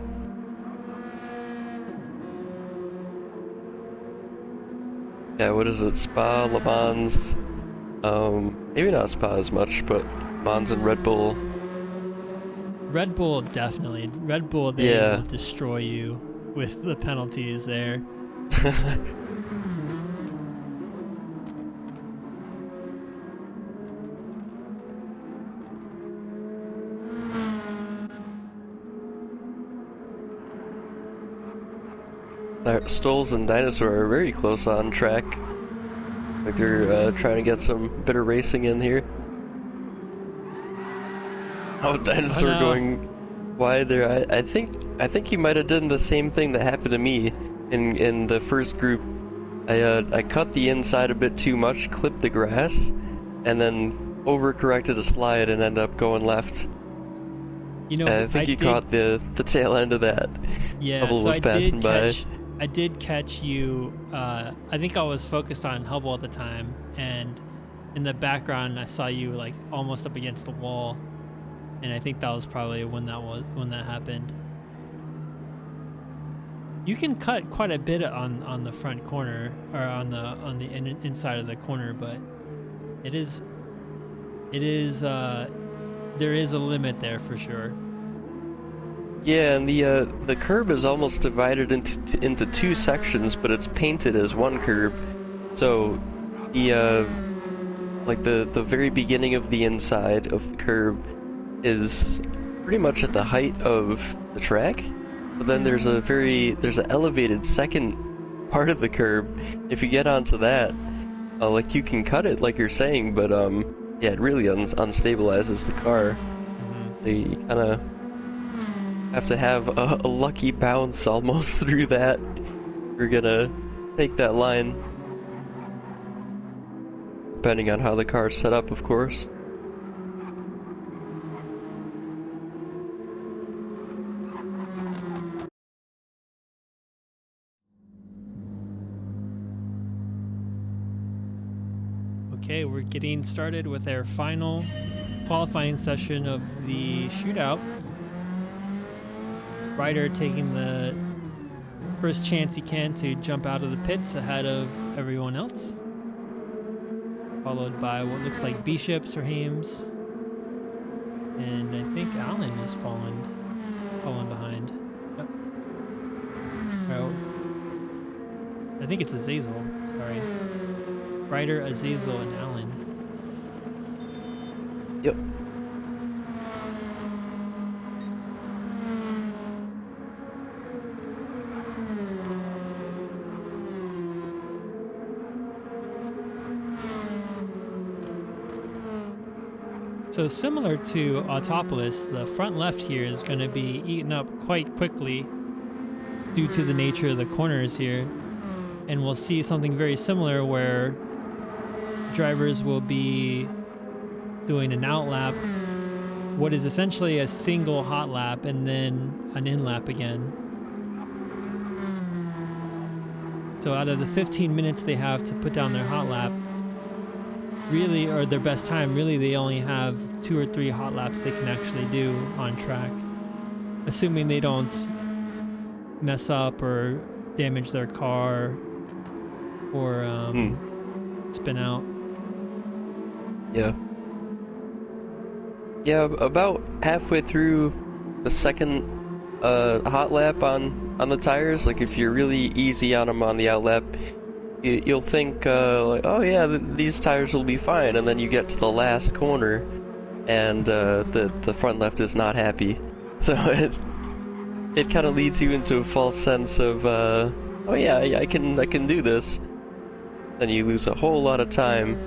Yeah, what is it? Spa, Le Mans, maybe not Spa as much, but Mans and Red Bull. Red Bull, definitely. Red Bull, they will destroy you with the penalties there. Stoles and Dinosaur are very close on track. Like they're trying to get some bit of racing in here. Oh, Dinosaur going wide there. I think he might have done the same thing that happened to me in the first group. I cut the inside a bit too much, clipped the grass, and then overcorrected a slide and ended up going left. You know, I think you caught the tail end of that. Yeah, Hubble so was passing by. I did catch you. I think I was focused on Hubble at the time, and in the background I saw you like almost up against the wall, and I think that was probably when that happened. You can cut quite a bit on the front corner or on the inside of the corner, but it is there is a limit there for sure. Yeah, and the curb is almost divided into two sections, but it's painted as one curb. So the the very beginning of the inside of the curb is pretty much at the height of the track. But then there's an elevated second part of the curb. If you get onto that, like you can cut it like you're saying, but yeah, it really unstabilizes the car. So you kind of have to have a lucky bounce almost through that. You're gonna take that line, depending on how the car's set up, of course. Okay, we're getting started with our final qualifying session of the shootout. Ryder taking the first chance he can to jump out of the pits ahead of everyone else, followed by what looks like Bishops or Hames, and I think Allen is falling behind. Yep. Oh, I think it's Azazel. Sorry, Ryder, Azazel, and Allen. Yep. So similar to Autopolis, the front left here is going to be eaten up quite quickly due to the nature of the corners here. And we'll see something very similar where drivers will be doing an out lap, what is essentially a single hot lap, and then an in lap again. So out of the 15 minutes they have to put down their hot lap, really, or their best time, really they only have 2 or 3 hot laps they can actually do on track, assuming they don't mess up or damage their car or spin out. Yeah. Yeah, about halfway through the second hot lap on the tires, like if you're really easy on them on the out lap, you'll think like, oh yeah, these tires will be fine, and then you get to the last corner, and the front left is not happy. So it kind of leads you into a false sense of, oh yeah, I can do this. Then you lose a whole lot of time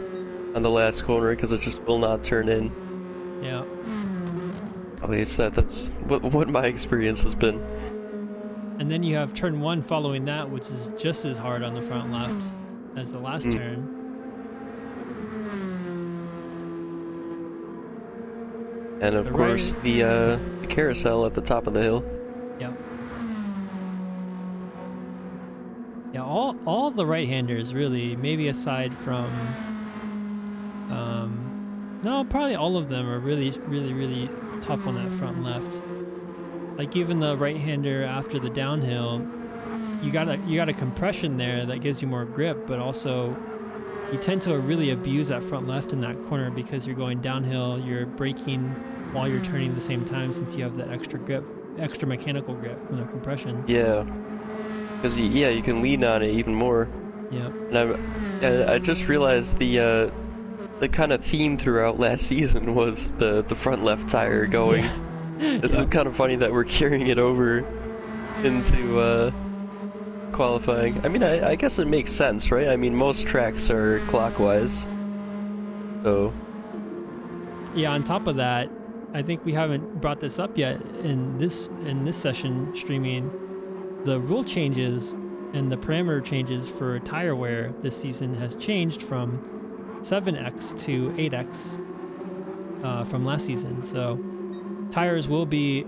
on the last corner because it just will not turn in. Yeah. At least that's what my experience has been. And then you have turn 1 following that, which is just as hard on the front left as the last turn. And of course, the carousel at the top of the hill. Yep. Yeah, all the right-handers really, maybe aside from, no, probably all of them are really tough on that front left. Like even the right-hander after the downhill, you got a compression there that gives you more grip, but also you tend to really abuse that front left in that corner because you're going downhill, you're braking while you're turning at the same time since you have that extra grip, extra mechanical grip from the compression. Yeah, because you can lean on it even more. Yeah. And I just realized the kind of theme throughout last season was the front left tire going. Yeah. This is kind of funny that we're carrying it over into qualifying. I mean, I guess it makes sense, right? I mean, most tracks are clockwise. So, Yeah, on top of that, I think we haven't brought this up yet in this session streaming. The rule changes and the parameter changes for tire wear this season has changed from 7x to 8x from last season. So tires will be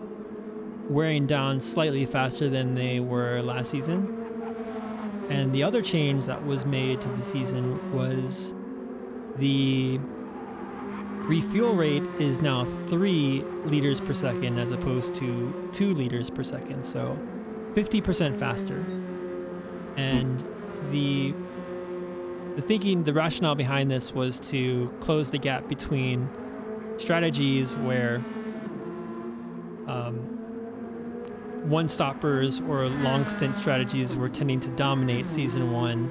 wearing down slightly faster than they were last season. And the other change that was made to the season was the refuel rate is now 3 liters per second as opposed to 2 liters per second. So 50% faster. And the thinking, the rationale behind this was to close the gap between strategies where one stoppers or long stint strategies were tending to dominate season 1,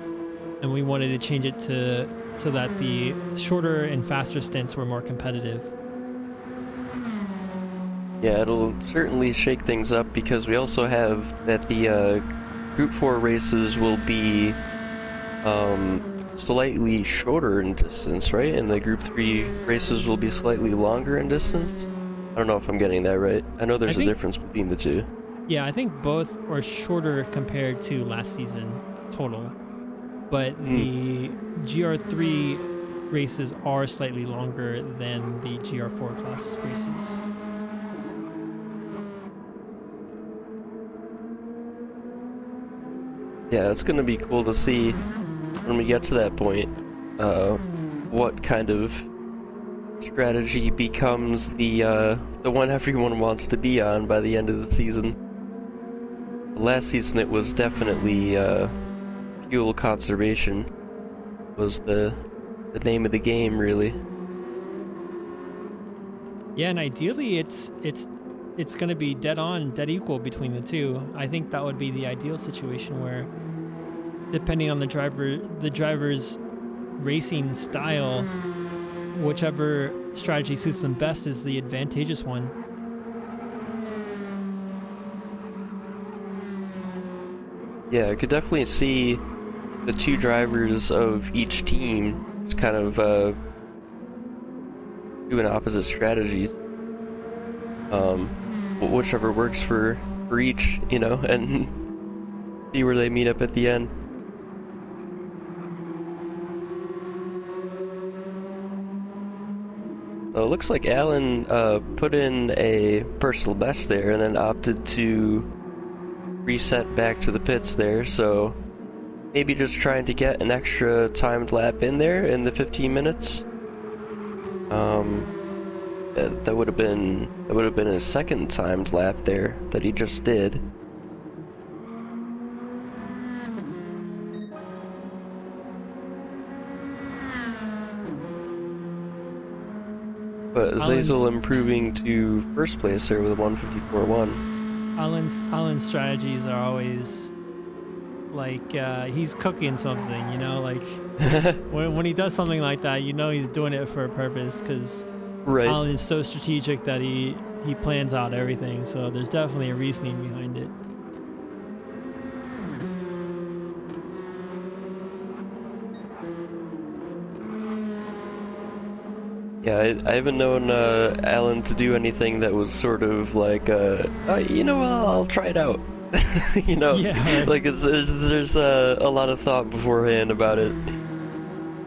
and we wanted to change it to so that the shorter and faster stints were more competitive. yeah, it'll certainly shake things up because we also have that the Group 4 races will be slightly shorter in distance, right? And the Group 3 races will be slightly longer in distance? I don't know if I'm getting that right. I know there's a difference between the two. Yeah, I think both are shorter compared to last season total. But the GR3 races are slightly longer than the GR4 class races. Yeah, it's gonna be cool to see when we get to that point, what kind of strategy becomes the one everyone wants to be on by the end of the season. Last season it was definitely fuel conservation was the name of the game, really. Yeah, and ideally it's going to be dead equal between the two. I think that would be the ideal situation where, depending on the driver's racing style, whichever strategy suits them best is the advantageous one. Yeah, I could definitely see the two drivers of each team just kind of doing opposite strategies. Whichever works for each, you know, and see where they meet up at the end. It looks like Alan put in a personal best there and then opted to reset back to the pits there, so maybe just trying to get an extra timed lap in there in the 15 minutes. That would have been his second timed lap there that he just did. But Zazel improving to first place there with a 154.1. Alan's strategies are always like he's cooking something, you know, like when he does something like that, you know he's doing it for a purpose, because right. Alan is so strategic that he plans out everything, so there's definitely a reasoning behind it. Yeah, I haven't known Alan to do anything that was sort of like, you know, I'll try it out. You know, yeah. Like there's a lot of thought beforehand about it.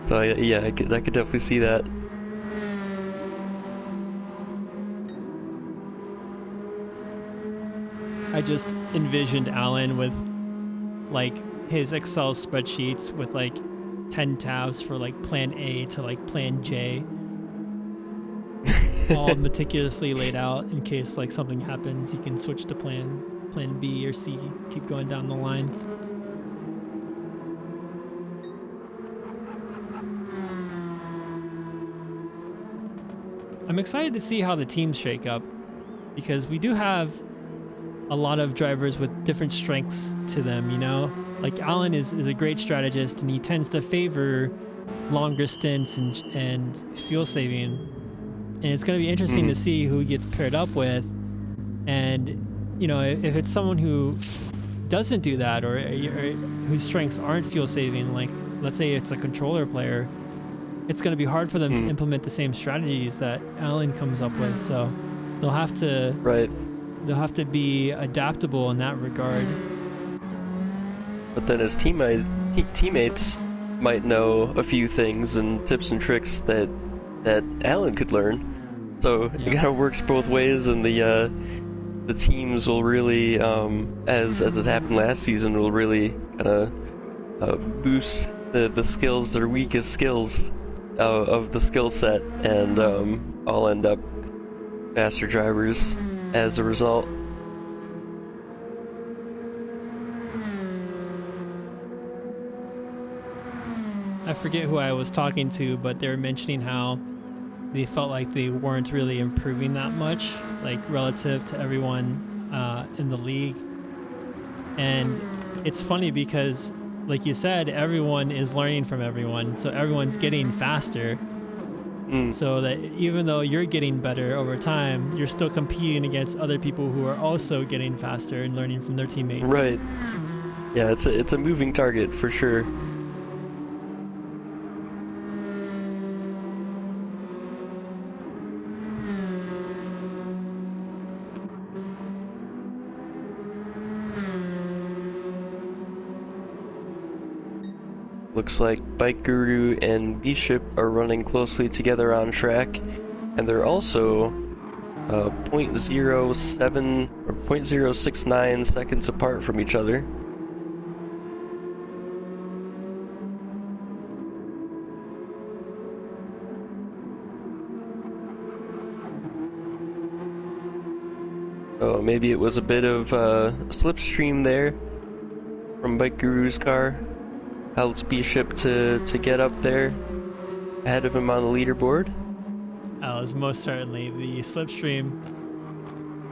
So I could definitely see that. I just envisioned Alan with like his Excel spreadsheets with like 10 tabs for like plan A to like plan J. All meticulously laid out in case like something happens, he can switch to plan B or C, keep going down the line. I'm excited to see how the teams shake up, because we do have a lot of drivers with different strengths to them, you know? Like Alan is a great strategist, and he tends to favor longer stints and fuel saving. And it's going to be interesting to see who he gets paired up with. And, you know, if it's someone who doesn't do that, or whose strengths aren't fuel saving, like let's say it's a controller player, it's going to be hard for them to implement the same strategies that Alan comes up with. So they'll have to be adaptable in that regard. But then his teammates might know a few things and tips and tricks that Alan could learn. So it kind of works both ways, and the teams will really, as it happened last season, will really kind of boost the skills, their weakest skills of the skill set, and all end up faster drivers as a result. I forget who I was talking to, but they were mentioning how they felt like they weren't really improving that much, like relative to everyone in the league. And it's funny because, like you said, everyone is learning from everyone, so everyone's getting faster. So that even though you're getting better over time, you're still competing against other people who are also getting faster and learning from their teammates. Right. Yeah, it's a moving target for sure. Looks like Bike Guru and Bishop are running closely together on track, and they're also 0.07 or 0.069 seconds apart from each other. So maybe it was a bit of slipstream there from Bike Guru's car. Helps Bishop to get up there ahead of him on the leaderboard. It was most certainly the slipstream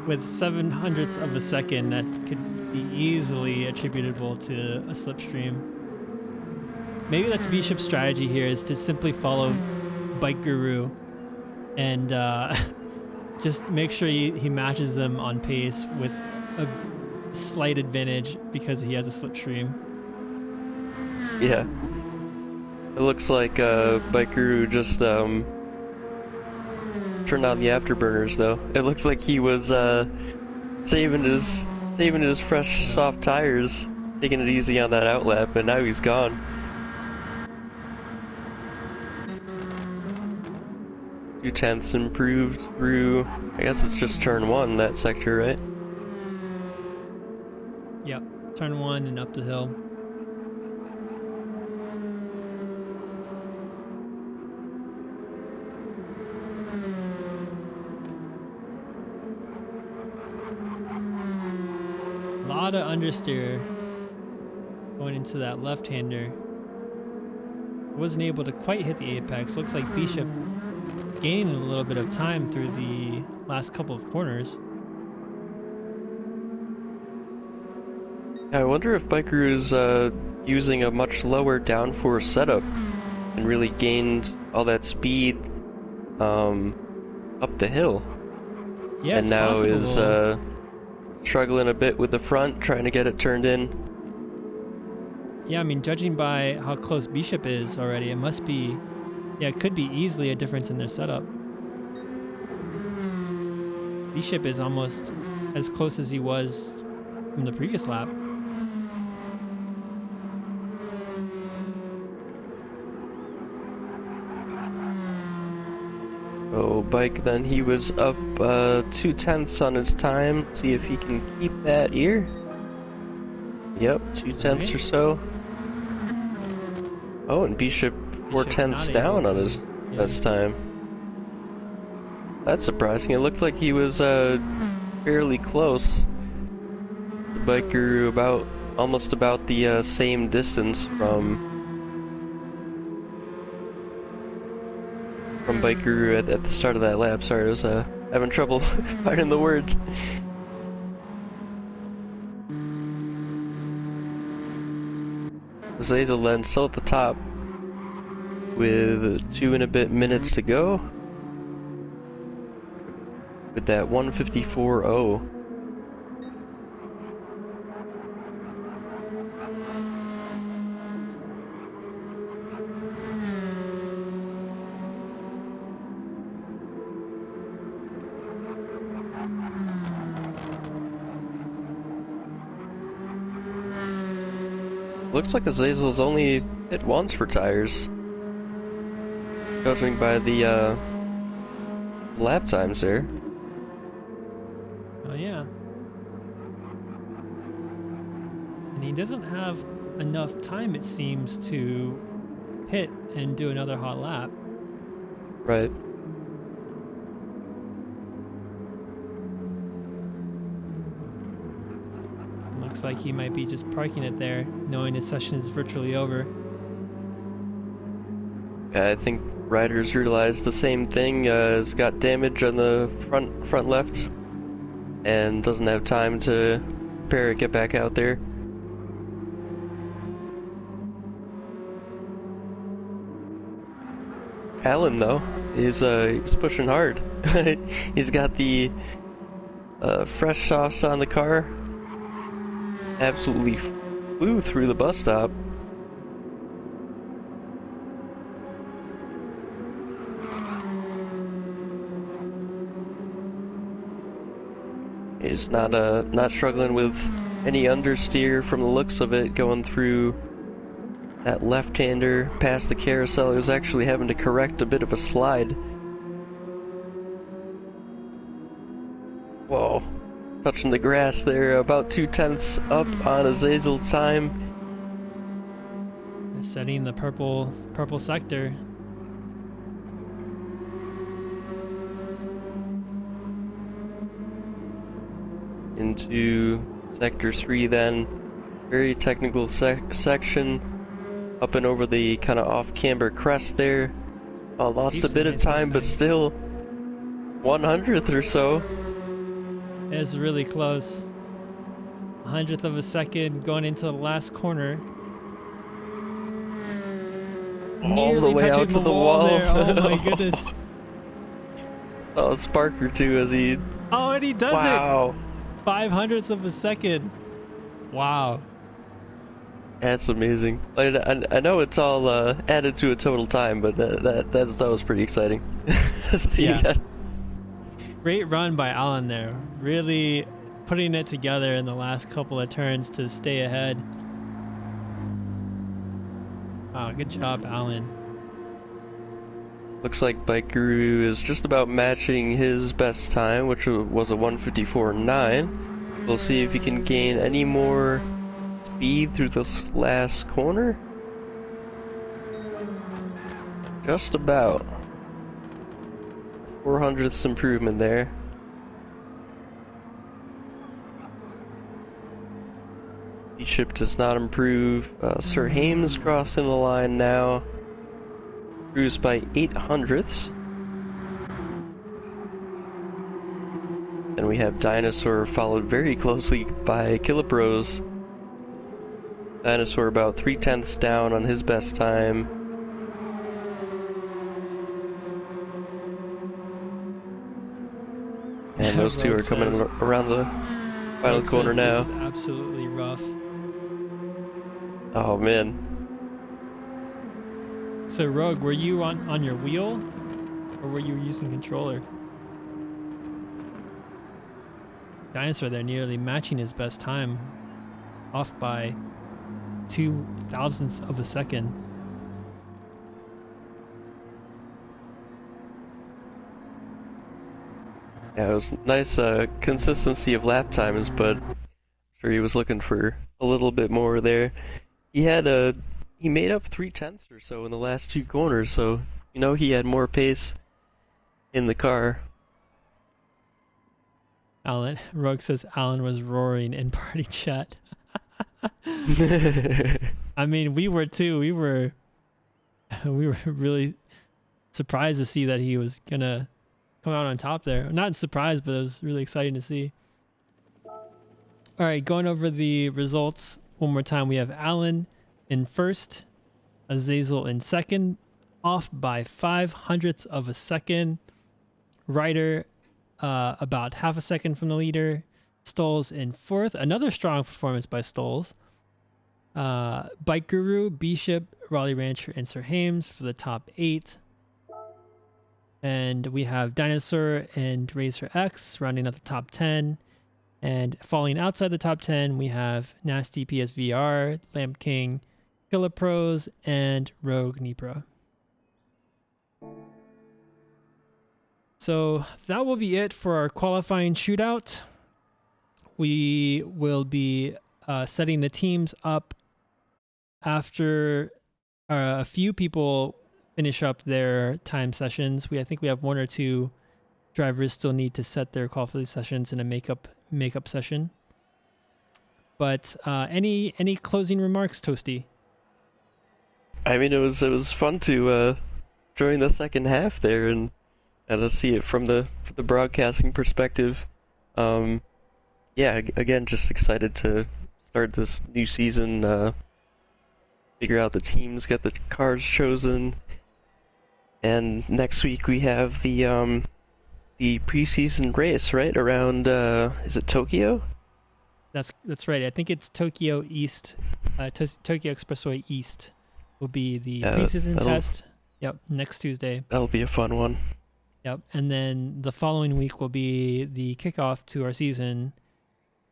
with 0.07 of a second that could be easily attributable to a slipstream. Maybe that's Bishop's strategy here, is to simply follow Bike Guru and just make sure he matches them on pace with a slight advantage because he has a slipstream. Yeah. It looks like Bike Guru just turned on the afterburners though. It looked like he was saving his fresh soft tires, taking it easy on that outlap, and now he's gone. Two tenths improved through, I guess it's just turn one, that sector, right? Yep, turn one and up the hill. A lot of understeer going into that left-hander. Wasn't able to quite hit the apex. Looks like Bishop gaining a little bit of time through the last couple of corners. I wonder if Bike Guru's using a much lower downforce setup and really gained all that speed up the hill. Yeah, and now is struggling a bit with the front, trying to get it turned in. Yeah, I mean, judging by how close Bishop is already, it must be, yeah, it could be easily a difference in their setup. Bishop is almost as close as he was from the previous lap. So Bike, then he was up 0.2 on his time. See if he can keep that here. Yep, 0.2 or so. Oh, and Bishop 0.4 down on his best time. That's surprising. It looked like he was fairly close. The Bike Guru almost about the same distance from Bike Guru at the start of that lap. Sorry, I was having trouble finding the words. Zazel then still at the top with 2 and a bit minutes to go with that 154.0. Looks like Azazel's only hit once for tires, judging by the lap times there. Oh yeah. And he doesn't have enough time, it seems, to pit and do another hot lap. Right. Looks like he might be just parking it there, knowing his session is virtually over. Yeah, I think riders realized the same thing. Has got damage on the front left, and doesn't have time to prepare to get back out there. Alan, though, he's pushing hard. He's got the fresh softs on the car. Absolutely flew through the bus stop. He's not struggling with any understeer from the looks of it, going through that left-hander past the carousel. He was actually having to correct a bit of a slide. Whoa. Touching the grass there, about 2/10 up on Azazel's time. Setting the purple sector. Into Sector 3 then. Very technical section. Up and over the kind of off-camber crest there. Lost a bit of time, but still 100th or so. It's really close. 100th of a second going into the last corner. All the way out to the wall. There. Oh my goodness. Saw a spark or two as he... Oh, and he does wow. it! 500ths of a second. Wow. That's amazing. I know it's all added to a total time, but that was pretty exciting. Seeing that. Great run by Alan there. Really putting it together in the last couple of turns to stay ahead. Wow, good job, Alan. Looks like Bike Guru is just about matching his best time, which was a 1:54.9. We'll see if he can gain any more speed through this last corner. Just about. 400ths improvement there. Bishop does not improve. Sir Hames crossing the line now. Improves by 800ths. And we have Dinosaur followed very closely by Killiprose. Dinosaur about 3/10ths down on his best time. And those two are coming around the final corner now. This is absolutely rough. Oh man. So Rogue, were you on your wheel, or were you using controller? Dinosaur there nearly matching his best time, off by 0.02 of a second. Yeah, it was nice consistency of lap times, but I'm sure he was looking for a little bit more there. He made up 3/10ths or so in the last two corners, so you know he had more pace in the car. Rogue says Alan was roaring in party chat. I mean, we were too. We were really surprised to see that he was gonna come out on top there. Not surprised, but it was really exciting to see. All right, going over the results one more time. We have Alan in first, Azazel in second, off by 0.05 of a second. Ryder about half a second from the leader. Stoles in fourth. Another strong performance by Stoles. Bike Guru, Bishop, Raleigh Rancher, and Sir Hames for the top 8. And we have Dinosaur and Racer X rounding out the top 10. And falling outside the top 10, we have Nasty PSVR, Lamp King, Killer Pros, and Rogue Nipra. So that will be it for our qualifying shootout. We will be setting the teams up after a few people finish up their time sessions. I think we have one or two drivers still need to set their qualifying sessions in a makeup session. But any closing remarks, Toasty? I mean, it was fun to join the second half there and to see it from the broadcasting perspective. Yeah, again, just excited to start this new season. Figure out the teams, get the cars chosen, and next week we have the preseason race, right around is it Tokyo? That's right. I think it's Tokyo East, Tokyo Expressway East will be the preseason test. Yep, next Tuesday. That'll be a fun one. Yep, and then the following week will be the kickoff to our season.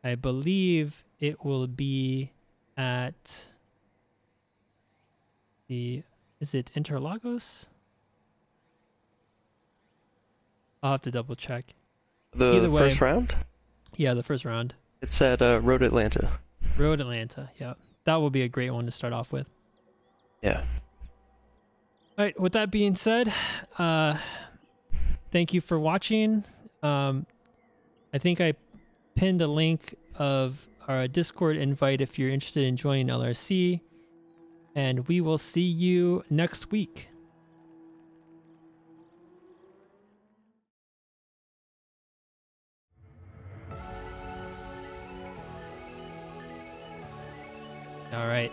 I believe it will be at is it Interlagos? I'll have to double check. The first round? Yeah, the first round. It's at Road Atlanta. Road Atlanta, yeah. That will be a great one to start off with. Yeah. All right, with that being said, thank you for watching. I think I pinned a link of our Discord invite if you're interested in joining LRC. And we will see you next week. All right.